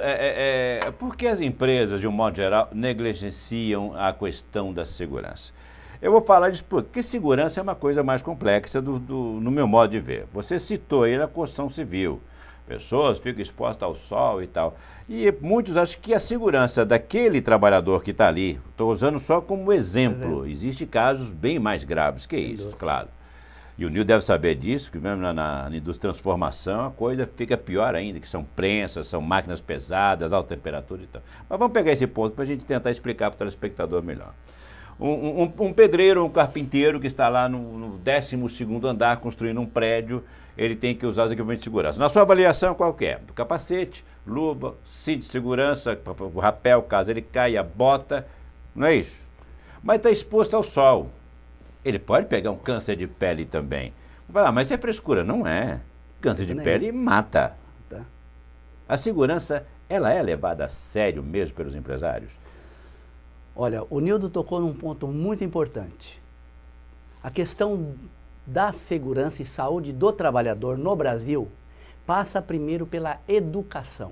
Speaker 3: por que as empresas, de um modo geral, negligenciam a questão da segurança? Eu vou falar disso porque segurança é uma coisa mais complexa no meu modo de ver. Você citou aí a construção civil. Pessoas ficam expostas ao sol e tal. E muitos acham que a segurança daquele trabalhador que está ali, estou usando só como exemplo, existem casos bem mais graves que isso, claro. E o Nil deve saber disso, que mesmo na indústria de transformação a coisa fica pior ainda, que são prensas, são máquinas pesadas, alta temperatura e tal. Mas vamos pegar esse ponto para a gente tentar explicar para o telespectador melhor. Um pedreiro, um carpinteiro que está lá no 12º andar construindo um prédio, ele tem que usar os equipamentos de segurança. Na sua avaliação, qual que é? O capacete, luva, cinto de segurança, o rapel, caso ele caia, bota, não é isso? Mas está exposto ao sol. Ele pode pegar um câncer de pele também. Vai lá, mas isso é frescura. Não é. Câncer de pele mata.
Speaker 4: Tá.
Speaker 3: A segurança, ela é levada a sério mesmo pelos empresários?
Speaker 4: Olha, o Nildo tocou num ponto muito importante. A questão da segurança e saúde do trabalhador no Brasil passa primeiro pela educação.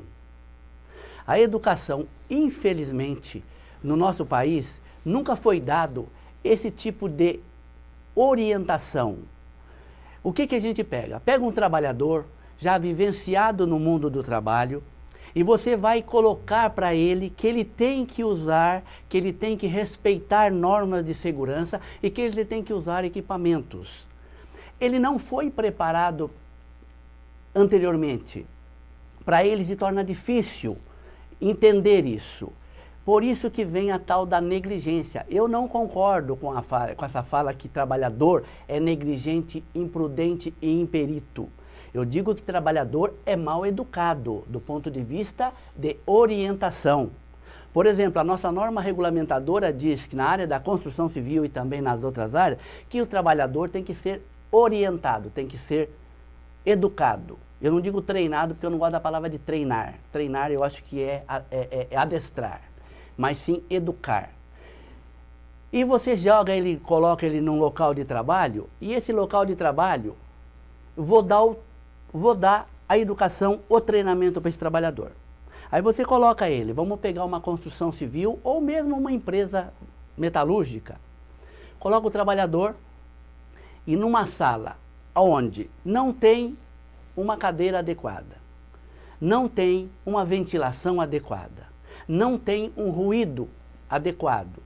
Speaker 4: A educação, infelizmente, no nosso país, nunca foi dado esse tipo de orientação. O que a gente pega? Pega um trabalhador já vivenciado no mundo do trabalho e você vai colocar para ele que ele tem que usar, que ele tem que respeitar normas de segurança e que ele tem que usar equipamentos. Ele não foi preparado anteriormente Para ele se torna difícil entender isso. Por isso que vem a tal da negligência. Eu não concordo com essa fala que trabalhador é negligente, imprudente e imperito. Eu digo que trabalhador é mal educado do ponto de vista de orientação. Por exemplo, a nossa norma regulamentadora diz que na área da construção civil e também nas outras áreas, que o trabalhador tem que ser orientado, tem que ser educado. Eu não digo treinado porque eu não gosto da palavra de treinar. Treinar eu acho que é adestrar, mas sim educar. E você joga ele, coloca ele num local de trabalho, e esse local de trabalho, vou dar a educação, o treinamento para esse trabalhador. Aí você coloca ele, vamos pegar uma construção civil ou mesmo uma empresa metalúrgica. Coloca o trabalhador e numa sala onde não tem uma cadeira adequada, não tem uma ventilação adequada, não tem um ruído adequado.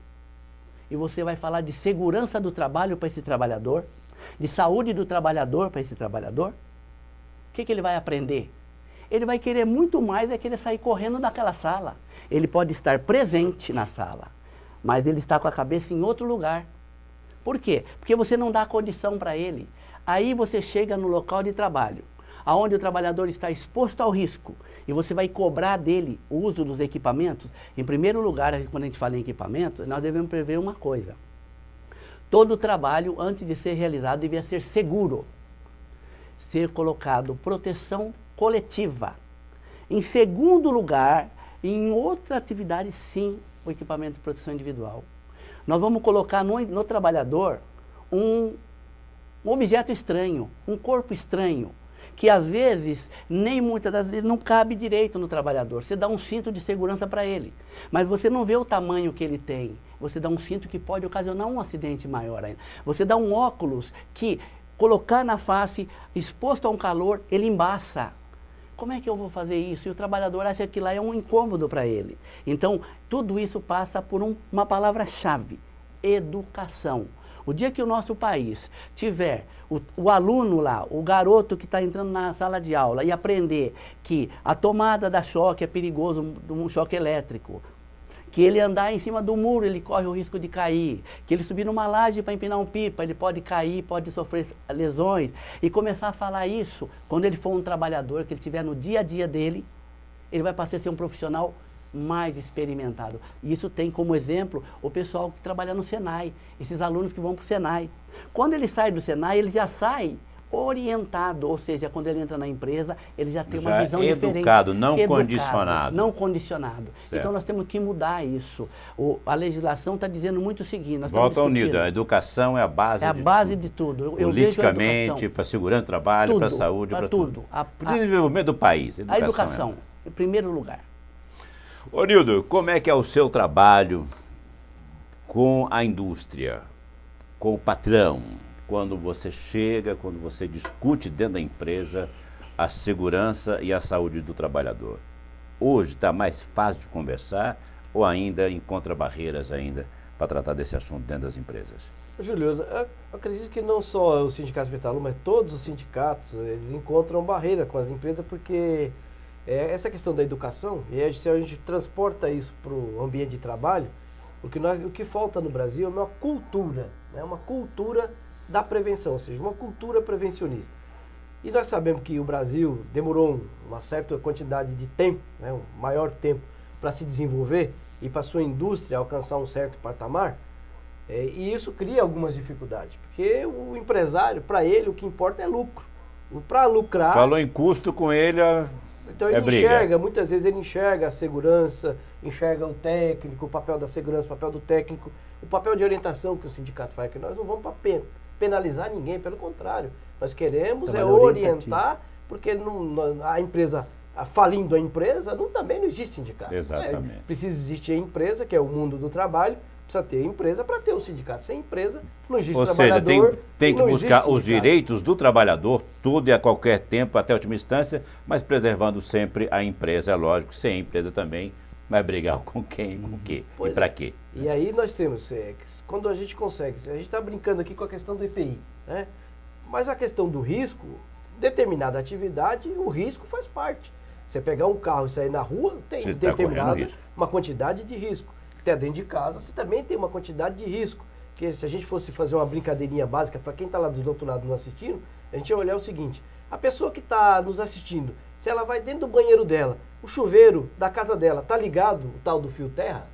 Speaker 4: E você vai falar de segurança do trabalho para esse trabalhador, de saúde do trabalhador para esse trabalhador. O que ele vai aprender? Ele vai querer muito mais querer sair correndo daquela sala. Ele pode estar presente na sala, mas ele está com a cabeça em outro lugar. Por quê? Porque você não dá condição para ele. Aí você chega no local de trabalho, onde o trabalhador está exposto ao risco, e você vai cobrar dele o uso dos equipamentos. Em primeiro lugar, quando a gente fala em equipamentos, nós devemos prever uma coisa. Todo trabalho, antes de ser realizado, devia ser seguro. Ser colocado proteção coletiva. Em segundo lugar, em outra atividade, sim, o equipamento de proteção individual. Nós vamos colocar no trabalhador um objeto estranho, um corpo estranho, que às vezes, nem muitas das vezes, não cabe direito no trabalhador. Você dá um cinto de segurança para ele, mas você não vê o tamanho que ele tem. Você dá um cinto que pode ocasionar um acidente maior ainda. Você dá um óculos que, colocar na face, exposto a um calor, ele embaça. Como é que eu vou fazer isso? E o trabalhador acha que lá é um incômodo para ele. Então, tudo isso passa por uma palavra-chave: educação. O dia que o nosso país tiver o aluno lá, o garoto que está entrando na sala de aula e aprender que a tomada da choque é perigoso, um choque elétrico, que ele andar em cima do muro, ele corre o risco de cair, que ele subir numa laje para empinar um pipa, ele pode cair, pode sofrer lesões, e começar a falar isso, quando ele for um trabalhador, que ele estiver no dia a dia dele, ele vai passar a ser um profissional mais experimentado. E isso tem como exemplo o pessoal que trabalha no Senai, esses alunos que vão para o Senai. Quando ele sai do Senai, ele já sai orientado, ou seja, quando ele entra na empresa, ele já tem uma visão diferente.
Speaker 3: Educado, não condicionado.
Speaker 4: Não condicionado. Certo. Então nós temos que mudar isso. A legislação está dizendo muito o seguinte.
Speaker 3: Volta ao Nildo, a educação é a base
Speaker 4: de tudo. É a base de tudo.
Speaker 3: Politicamente, para a segurança do trabalho, para a saúde, para tudo. Para o desenvolvimento do país.
Speaker 4: A educação, em primeiro lugar.
Speaker 3: Ô Nildo, como é que é o seu trabalho com a indústria, com o patrão? Quando você chega, quando você discute dentro da empresa a segurança e a saúde do trabalhador. Hoje está mais fácil de conversar ou ainda encontra barreiras ainda para tratar desse assunto dentro das empresas?
Speaker 5: Júlio, eu acredito que não só o Sindicato Metalúrgico, mas todos os sindicatos, eles encontram barreira com as empresas porque essa questão da educação, e se a gente transporta isso para o ambiente de trabalho, o que falta no Brasil é uma cultura, né? Uma cultura da prevenção, ou seja, uma cultura prevencionista. E nós sabemos que o Brasil demorou uma certa quantidade de tempo, né, um maior tempo, para se desenvolver e para a sua indústria alcançar um certo patamar, e isso cria algumas dificuldades, porque o empresário, para ele, o que importa é lucro. Para lucrar...
Speaker 3: Falou em custo com ele,
Speaker 5: então ele enxerga, muitas vezes ele enxerga a segurança, enxerga o técnico, o papel da segurança, o papel do técnico, o papel de orientação que o sindicato faz, que nós não vamos para penalizar ninguém, pelo contrário, nós queremos orientar, porque a empresa, falindo a empresa, também não existe sindicato.
Speaker 3: Exatamente.
Speaker 5: Precisa existir a empresa, que é o mundo do trabalho, precisa ter a empresa para ter o sindicato. Sem empresa, não existe trabalhador.
Speaker 3: Ou seja, tem que buscar os direitos do trabalhador, tudo e a qualquer tempo, até a última instância, mas preservando sempre a empresa, é lógico, sem a empresa também vai brigar com quem, com o quê e para quê.
Speaker 5: E aí nós temos, quando a gente consegue, a gente está brincando aqui com a questão do EPI, né? Mas a questão do risco, determinada atividade, o risco faz parte. Você pegar um carro e sair na rua, tem
Speaker 3: Você tá
Speaker 5: determinada
Speaker 3: correndo risco.
Speaker 5: uma quantidade de risco. Até dentro de casa, você também tem uma quantidade de risco. Porque se a gente fosse fazer uma brincadeirinha básica, para quem está lá do outro lado nos assistindo, a gente ia olhar o seguinte: a pessoa que está nos assistindo, se ela vai dentro do banheiro dela, o chuveiro da casa dela tá ligado, o tal do fio terra?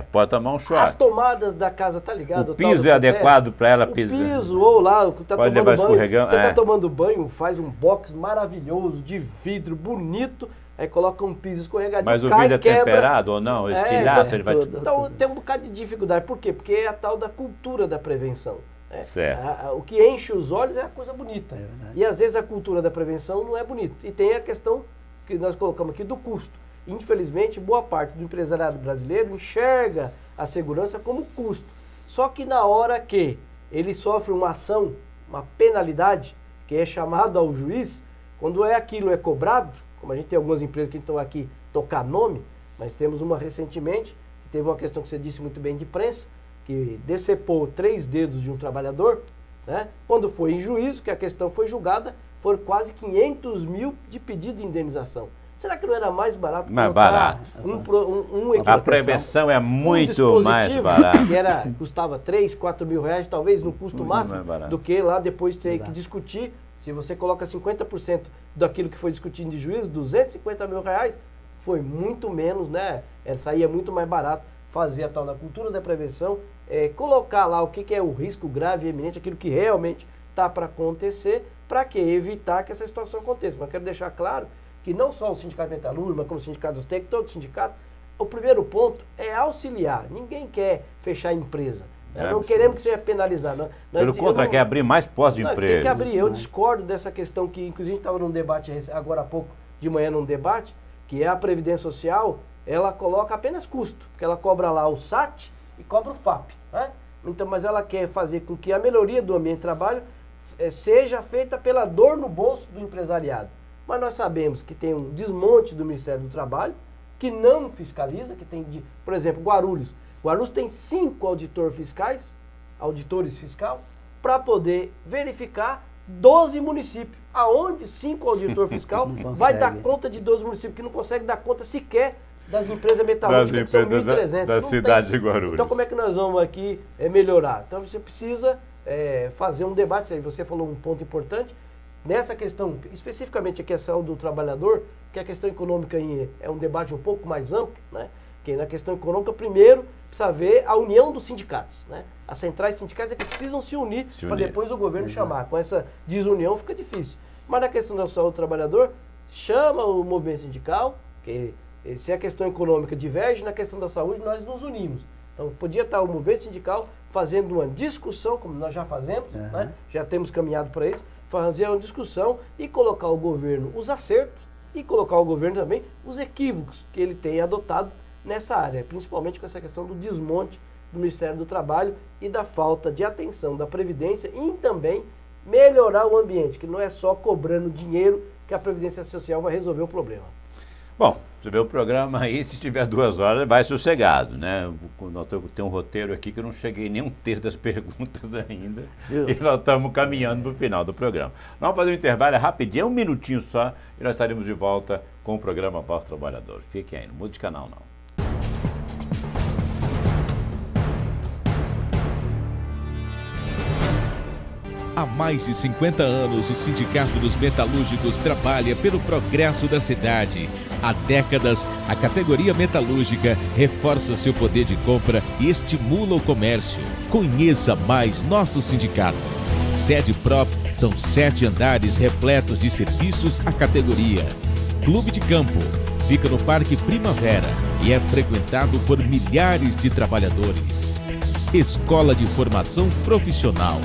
Speaker 3: Pode tomar um
Speaker 5: As
Speaker 3: choque.
Speaker 5: tomadas da casa tá ligado?
Speaker 3: O piso é adequado para ela pisar.
Speaker 5: O piso, ou lá, tá
Speaker 3: Pode
Speaker 5: tomando
Speaker 3: levar
Speaker 5: banho,
Speaker 3: escorregão,
Speaker 5: você tá tomando banho, faz um box maravilhoso, de vidro, bonito, aí coloca um piso escorregadinho,
Speaker 3: Mas o
Speaker 5: cai,
Speaker 3: vidro é
Speaker 5: quebra.
Speaker 3: temperado ou não? Estilhaça, ele vai...
Speaker 5: Então tem um bocado de dificuldade. Por quê? Porque é a tal da cultura da prevenção.
Speaker 3: Certo.
Speaker 5: O que enche os olhos é a coisa bonita. E às vezes a cultura da prevenção não é bonita. E tem a questão que nós colocamos aqui do custo. Infelizmente, boa parte do empresariado brasileiro enxerga a segurança como custo. Só que na hora que ele sofre uma ação, uma penalidade, que é chamado ao juiz, quando aquilo é cobrado, como a gente tem algumas empresas que estão aqui tocar nome, mas temos uma recentemente, que teve uma questão que você disse muito bem de prensa, que decepou 3 dedos de um trabalhador, né? Quando foi em juízo, que a questão foi julgada, foram quase 500 mil de pedido de indenização. Será que não era mais barato?
Speaker 3: Mais barato. A prevenção é muito mais barata.
Speaker 5: Que custava 3, 4 mil reais, talvez no custo
Speaker 3: Muito
Speaker 5: máximo,
Speaker 3: mais barato.
Speaker 5: do que lá depois ter que discutir. Se você coloca 50% daquilo que foi discutido de juízo, 250 mil reais, foi muito menos, né? Saía muito mais barato fazer a tal da cultura da prevenção, colocar lá o que é o risco grave e eminente, aquilo que realmente está para acontecer, para que evitar que essa situação aconteça. Mas quero deixar claro que não só o Sindicato Metalúrgico, mas como o Sindicato do TEC, todo sindicato, o primeiro ponto é auxiliar. Ninguém quer fechar a empresa. Não queremos que seja penalizado.
Speaker 3: Pelo contrário, quer abrir mais postos de emprego.
Speaker 5: Tem que abrir. Eu discordo dessa questão que, inclusive, a gente estava num debate agora há pouco, de manhã num debate, que é a Previdência Social, ela coloca apenas custo, porque ela cobra lá o SAT e cobra o FAP. Né? Então, mas ela quer fazer com que a melhoria do ambiente de trabalho seja feita pela dor no bolso do empresariado. Mas nós sabemos que tem um desmonte do Ministério do Trabalho, que não fiscaliza, que tem, por exemplo, Guarulhos. Guarulhos tem 5 auditores fiscal, para poder verificar 12 municípios. Aonde 5 auditores fiscal vai dar conta de 12 municípios, que não consegue dar conta sequer das empresas metalúrgicas, que são 1.300.
Speaker 3: Da cidade de Guarulhos.
Speaker 5: Então como é que nós vamos aqui melhorar? Então você precisa fazer um debate. Aí você falou um ponto importante. Nessa questão, especificamente a questão do trabalhador, que a questão econômica é um debate um pouco mais amplo, né? Que na questão econômica, primeiro, precisa ver a união dos sindicatos, né? As centrais sindicais é que precisam se unir para depois o governo chamar. Com essa desunião fica difícil. Mas na questão da saúde do trabalhador, chama o movimento sindical, que se a questão econômica diverge, na questão da saúde nós nos unimos. Então podia estar o movimento sindical fazendo uma discussão, como nós já fazemos, né? Já temos caminhado para isso, fazer uma discussão e colocar o governo os acertos e colocar o governo também os equívocos que ele tem adotado nessa área, principalmente com essa questão do desmonte do Ministério do Trabalho e da falta de atenção da Previdência e também melhorar o ambiente, que não é só cobrando dinheiro que a Previdência Social vai resolver o problema.
Speaker 3: Bom, você vê o programa aí, se tiver 2 horas, vai sossegado, né? Tem um roteiro aqui que eu não cheguei nem um terço das perguntas ainda. E nós estamos caminhando para o final do programa. Nós vamos fazer um intervalo rapidinho, 1 minutinho só, e nós estaremos de volta com o programa Voz do Trabalhador. Fiquem aí, não mude de canal não.
Speaker 2: Há mais de 50 anos, o Sindicato dos Metalúrgicos trabalha pelo progresso da cidade. Há décadas, a categoria metalúrgica reforça seu poder de compra e estimula o comércio. Conheça mais nosso sindicato. Sede própria, são 7 andares repletos de serviços à categoria. Clube de Campo fica no Parque Primavera e é frequentado por milhares de trabalhadores. Escola de Formação Profissional,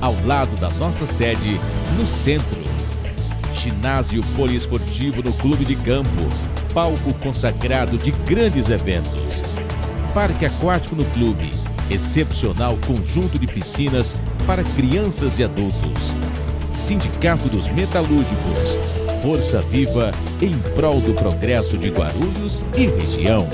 Speaker 2: ao lado da nossa sede, no centro. Ginásio poliesportivo no Clube de Campo, palco consagrado de grandes eventos. Parque aquático no clube, excepcional conjunto de piscinas para crianças e adultos. Sindicato dos Metalúrgicos, força viva em prol do progresso de Guarulhos e região.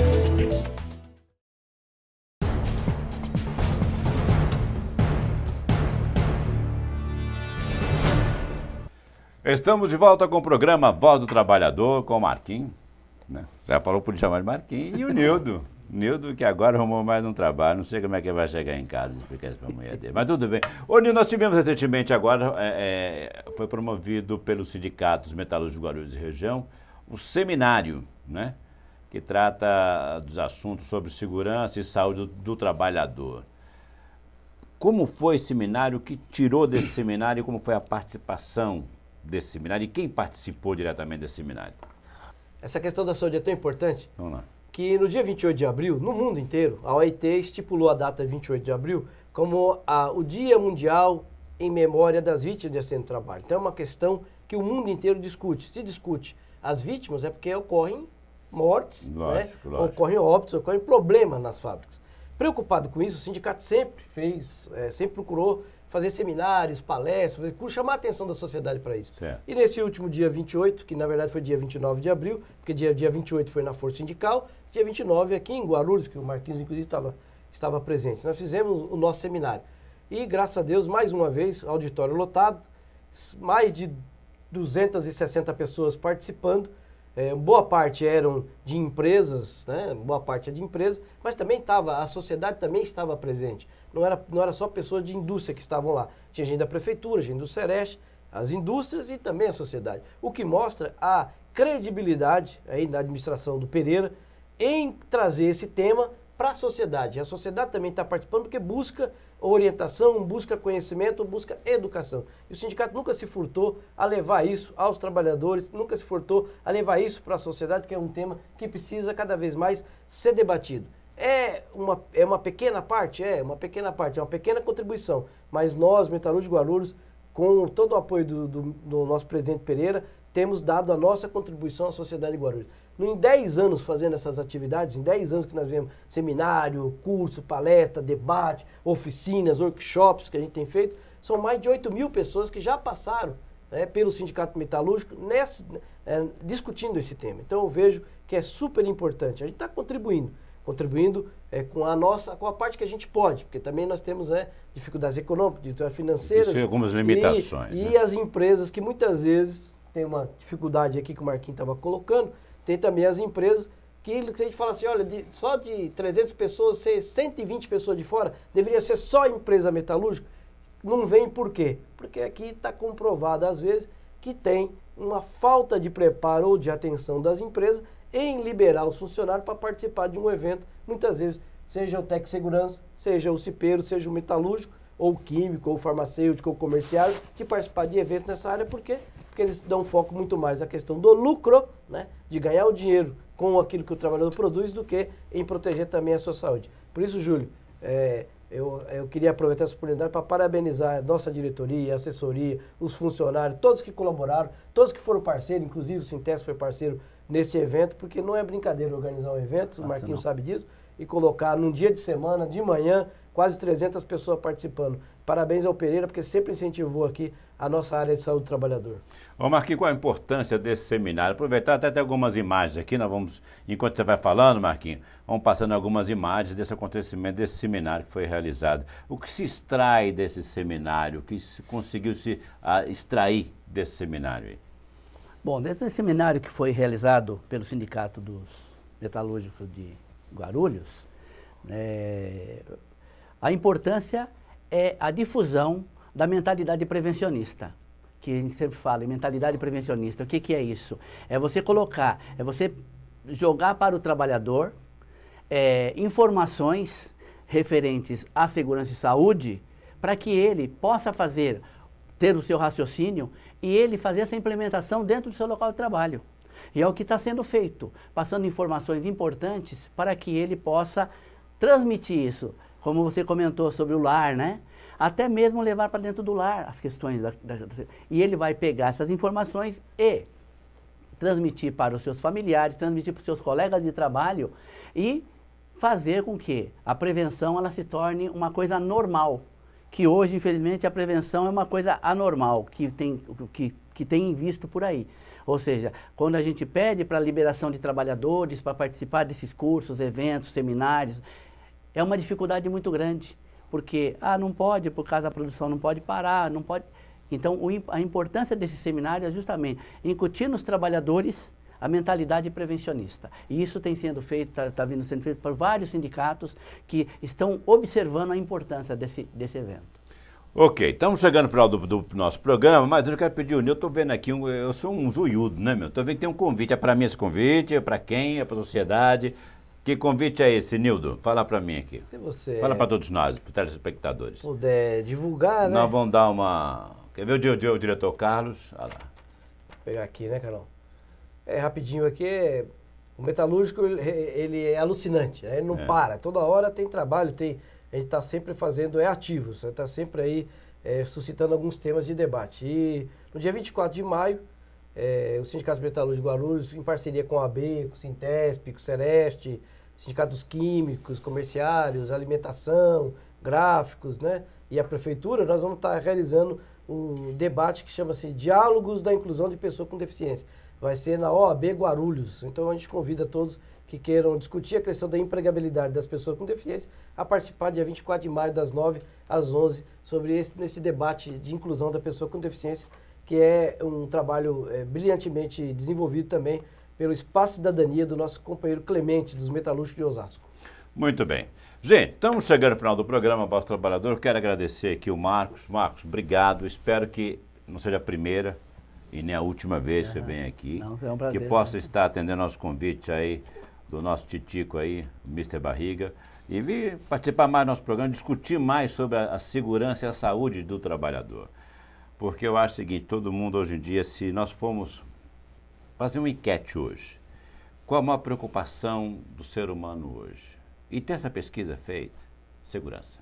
Speaker 3: Estamos de volta com o programa Voz do Trabalhador, com o Marquinhos, né? Já falou por chamar de Marquinhos, e o Nildo. Nildo, que agora arrumou mais um trabalho, não sei como é que vai chegar em casa e explicar isso para a mulher dele, mas tudo bem. Ô Nildo, nós tivemos recentemente agora, foi promovido pelos sindicatos metalúrgicos de Guarulhos e região, o seminário, né? Que trata dos assuntos sobre segurança e saúde do trabalhador. Como foi esse seminário, o que tirou desse seminário e como foi a participação desse seminário e quem participou diretamente desse seminário?
Speaker 5: Essa questão da saúde é tão importante.
Speaker 3: Vamos lá.
Speaker 5: Que no dia 28 de abril, no mundo inteiro, a OIT estipulou a data 28 de abril como o Dia Mundial em memória das vítimas de acidente de trabalho. Então é uma questão que o mundo inteiro discute. Se discute as vítimas é porque ocorrem mortes,
Speaker 3: lógico,
Speaker 5: né? Ocorrem óbitos, ocorrem problemas nas fábricas. Preocupado com isso, o sindicato sempre procurou fazer seminários, palestras, fazer cursos, chamar a atenção da sociedade para isso.
Speaker 3: Certo.
Speaker 5: E nesse último dia 28, que na verdade foi dia 29 de abril, porque dia 28 foi na Força Sindical, dia 29 aqui em Guarulhos, que o Marquinhos inclusive estava presente. Nós fizemos o nosso seminário. E graças a Deus, mais uma vez, auditório lotado, mais de 260 pessoas participando. Boa parte eram de empresas, né? Boa parte é de empresas, mas também a sociedade também estava presente. Não era só pessoas de indústria que estavam lá. Tinha gente da prefeitura, gente do Sereste, as indústrias e também a sociedade. O que mostra a credibilidade aí da administração do Pereira em trazer esse tema para a sociedade. A sociedade também está participando porque busca orientação, busca conhecimento, busca educação. E o sindicato nunca se furtou a levar isso aos trabalhadores, nunca se furtou a levar isso para a sociedade, que é um tema que precisa cada vez mais ser debatido. É uma pequena parte, é uma pequena contribuição, mas nós, Metalúrgicos de Guarulhos, com todo o apoio do nosso presidente Pereira, temos dado a nossa contribuição à sociedade de Guarulhos. Em 10 anos fazendo essas atividades, em 10 anos que nós vemos seminário, curso, palestra, debate, oficinas, workshops que a gente tem feito, são mais de 8 mil pessoas que já passaram pelo Sindicato Metalúrgico discutindo esse tema. Então eu vejo que é super importante. A gente está contribuindo com a parte que a gente pode, porque também nós temos dificuldades econômicas, dificuldades financeiras.
Speaker 3: Existem algumas limitações.
Speaker 5: E as empresas que muitas vezes tem uma dificuldade aqui que o Marquinhos estava colocando, tem também as empresas que a gente fala assim, olha, só de 300 pessoas, 120 pessoas de fora, deveria ser só empresa metalúrgica. Não vem por quê? Porque aqui está comprovado, às vezes, que tem uma falta de preparo ou de atenção das empresas em liberar os funcionários para participar de um evento, muitas vezes, seja o Tec Segurança, seja o cipeiro, seja o metalúrgico, ou químico, ou farmacêutico, ou comerciário, de participar de eventos nessa área, por quê? Porque eles dão foco muito mais na questão do lucro, né, de ganhar o dinheiro com aquilo que o trabalhador produz, do que em proteger também a sua saúde. Por isso, Júlio, eu queria aproveitar essa oportunidade para parabenizar a nossa diretoria, a assessoria, os funcionários, todos que colaboraram, todos que foram parceiros, inclusive o Sintesc foi parceiro nesse evento, porque não é brincadeira organizar um evento, o Marquinhos sabe disso, e colocar num dia de semana, de manhã, quase 300 pessoas participando. Parabéns ao Pereira, porque sempre incentivou aqui a nossa área de saúde do trabalhador.
Speaker 3: Ô Marquinhos, qual a importância desse seminário? Aproveitar até ter algumas imagens aqui, nós vamos, enquanto você vai falando, Marquinhos, vamos passando algumas imagens desse acontecimento, desse seminário que foi realizado. O que se extrai desse seminário? O que conseguiu se extrair desse seminário aí?
Speaker 4: Bom, desse seminário que foi realizado pelo Sindicato dos Metalúrgicos de Guarulhos, a importância é a difusão da mentalidade prevencionista, que a gente sempre fala, mentalidade prevencionista. O que é isso? É você jogar para o trabalhador informações referentes à segurança e saúde, para que ele possa ter o seu raciocínio e ele fazer essa implementação dentro do seu local de trabalho. E é o que está sendo feito, passando informações importantes para que ele possa transmitir isso, como você comentou sobre o lar, né? Até mesmo levar para dentro do lar as questões. E ele vai pegar essas informações e transmitir para os seus familiares, transmitir para os seus colegas de trabalho e fazer com que a prevenção ela se torne uma coisa normal. Que hoje, infelizmente, a prevenção é uma coisa anormal, que tem visto por aí. Ou seja, quando a gente pede para a liberação de trabalhadores para participar desses cursos, eventos, seminários, é uma dificuldade muito grande. Porque, não pode, por causa da produção, não pode parar, não pode... Então, a importância desse seminário é justamente incutir nos trabalhadores a mentalidade prevencionista. E isso tem sendo feito, está vindo sendo feito por vários sindicatos que estão observando a importância desse evento.
Speaker 3: Ok, estamos chegando no final do nosso programa, mas eu quero pedir o Nildo, estou vendo aqui, eu sou um zoiudo, né, meu? Estou vendo que tem um convite, é para mim esse convite, é para quem, é para a sociedade. Que convite é esse, Nildo? Fala para mim aqui.
Speaker 5: Se você
Speaker 3: fala para todos nós, para os telespectadores.
Speaker 5: Puder divulgar, né?
Speaker 3: Nós vamos dar uma... Quer ver o diretor Carlos? Olha lá.
Speaker 5: Vou pegar aqui, né, Carol? Rapidinho aqui, o metalúrgico, ele é alucinante, ele não para, toda hora tem trabalho, a gente está sempre fazendo, ativo, você está sempre aí suscitando alguns temas de debate. E no dia 24 de maio, o Sindicato Metalúrgico Guarulhos, em parceria com a AB, com o Sintesp, com o Sereste, Sindicatos Químicos, Comerciários, Alimentação, Gráficos, né, e a Prefeitura, nós vamos estar realizando um debate que chama-se Diálogos da Inclusão de Pessoa com Deficiência. Vai ser na OAB Guarulhos. Então a gente convida todos que queiram discutir a questão da empregabilidade das pessoas com deficiência a participar dia 24 de maio, das 9 às 11, sobre nesse debate de inclusão da pessoa com deficiência, que é um trabalho brilhantemente desenvolvido também pelo Espaço Cidadania do nosso companheiro Clemente, dos Metalúrgicos de Osasco.
Speaker 3: Muito bem. Gente, estamos chegando ao final do programa Voz do Trabalhador. Quero agradecer aqui o Marcos. Marcos, obrigado. Espero que não seja a primeira e nem a última vez que você vem aqui.
Speaker 4: Não, é um prazer,
Speaker 3: que possa estar atendendo nosso convite aí, do nosso titico aí, Mr. Barriga, e vir participar mais do nosso programa, discutir mais sobre a segurança e a saúde do trabalhador. Porque eu acho o seguinte, todo mundo hoje em dia, se nós formos fazer uma enquete hoje, qual a maior preocupação do ser humano hoje? E ter essa pesquisa feita, segurança.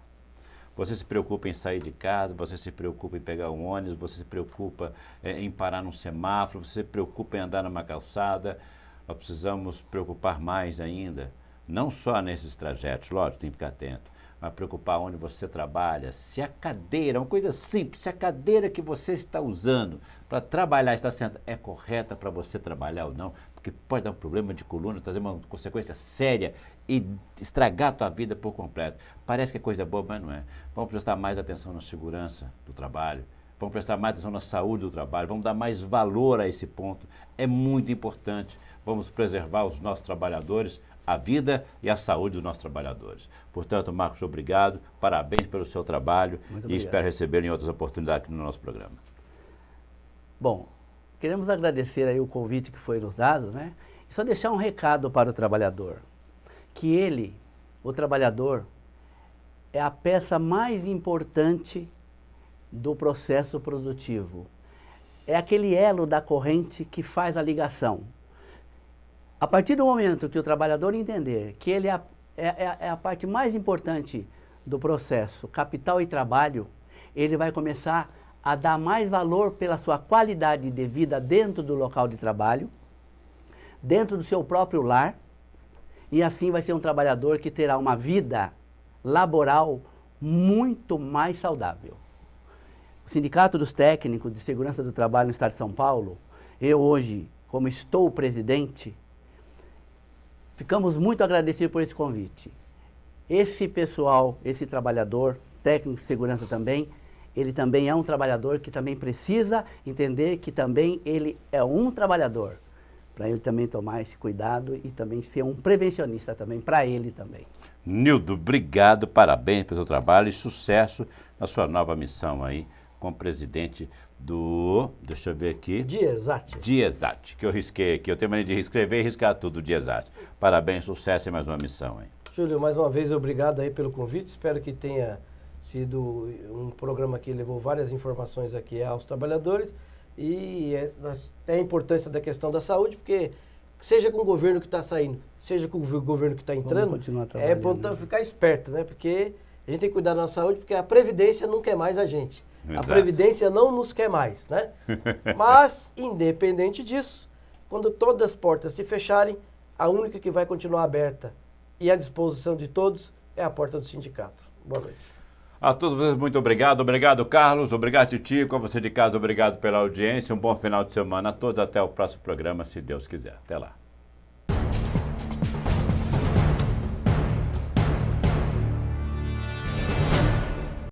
Speaker 3: Você se preocupa em sair de casa, você se preocupa em pegar um ônibus, você se preocupa em parar num semáforo, você se preocupa em andar numa calçada. Nós precisamos preocupar mais ainda, não só nesses trajetos, lógico, tem que ficar atento, mas preocupar onde você trabalha, se a cadeira, uma coisa simples, se a cadeira que você está usando para trabalhar, está sendo, é correta para você trabalhar ou não, porque pode dar um problema de coluna, trazer uma consequência séria e estragar a tua vida por completo. Parece que é coisa boa, mas não é. Vamos prestar mais atenção na segurança do trabalho, vamos prestar mais atenção na saúde do trabalho, vamos dar mais valor a esse ponto. É muito importante. Vamos preservar os nossos trabalhadores, a vida e a saúde dos nossos trabalhadores. Portanto, Marcos, obrigado, parabéns pelo seu trabalho e espero receber em outras oportunidades aqui no nosso programa.
Speaker 4: Bom, queremos agradecer aí o convite que foi nos dado, né? E só deixar um recado para o trabalhador, que ele, o trabalhador, é a peça mais importante do processo produtivo. É aquele elo da corrente que faz a ligação. A partir do momento que o trabalhador entender que ele é a parte mais importante do processo, capital e trabalho, ele vai começar a dar mais valor pela sua qualidade de vida dentro do local de trabalho, dentro do seu próprio lar, e assim vai ser um trabalhador que terá uma vida laboral muito mais saudável. O Sindicato dos Técnicos de Segurança do Trabalho no Estado de São Paulo, eu hoje, como estou o presidente, ficamos muito agradecidos por esse convite. Esse pessoal, esse trabalhador, técnico de segurança também, ele também é um trabalhador que também precisa entender que também ele é um trabalhador, para ele também tomar esse cuidado e também ser um prevencionista também, para ele também.
Speaker 3: Nildo, obrigado, parabéns pelo seu trabalho e sucesso na sua nova missão aí, como presidente do, deixa eu ver aqui.
Speaker 5: DIESAT.
Speaker 3: DIESAT, que eu risquei aqui, eu tenho mania de escrever e riscar tudo, DIESAT. Parabéns, sucesso em mais uma missão aí.
Speaker 5: Júlio, mais uma vez, obrigado aí pelo convite, espero que tenha sido um programa que levou várias informações aqui aos trabalhadores e é a importância da questão da saúde, porque seja com o governo que está saindo, seja com o governo que está entrando, é bom ficar esperto, né? Porque a gente tem que cuidar da nossa saúde, porque a Previdência não quer mais a gente. Exato. A Previdência não nos quer mais, né? Mas, independente disso, quando todas as portas se fecharem, a única que vai continuar aberta e à disposição de todos é a porta do sindicato. Boa noite.
Speaker 3: A todos vocês, muito obrigado. Obrigado, Carlos. Obrigado, Titico. A você de casa, obrigado pela audiência. Um bom final de semana a todos. Até o próximo programa, se Deus quiser. Até lá.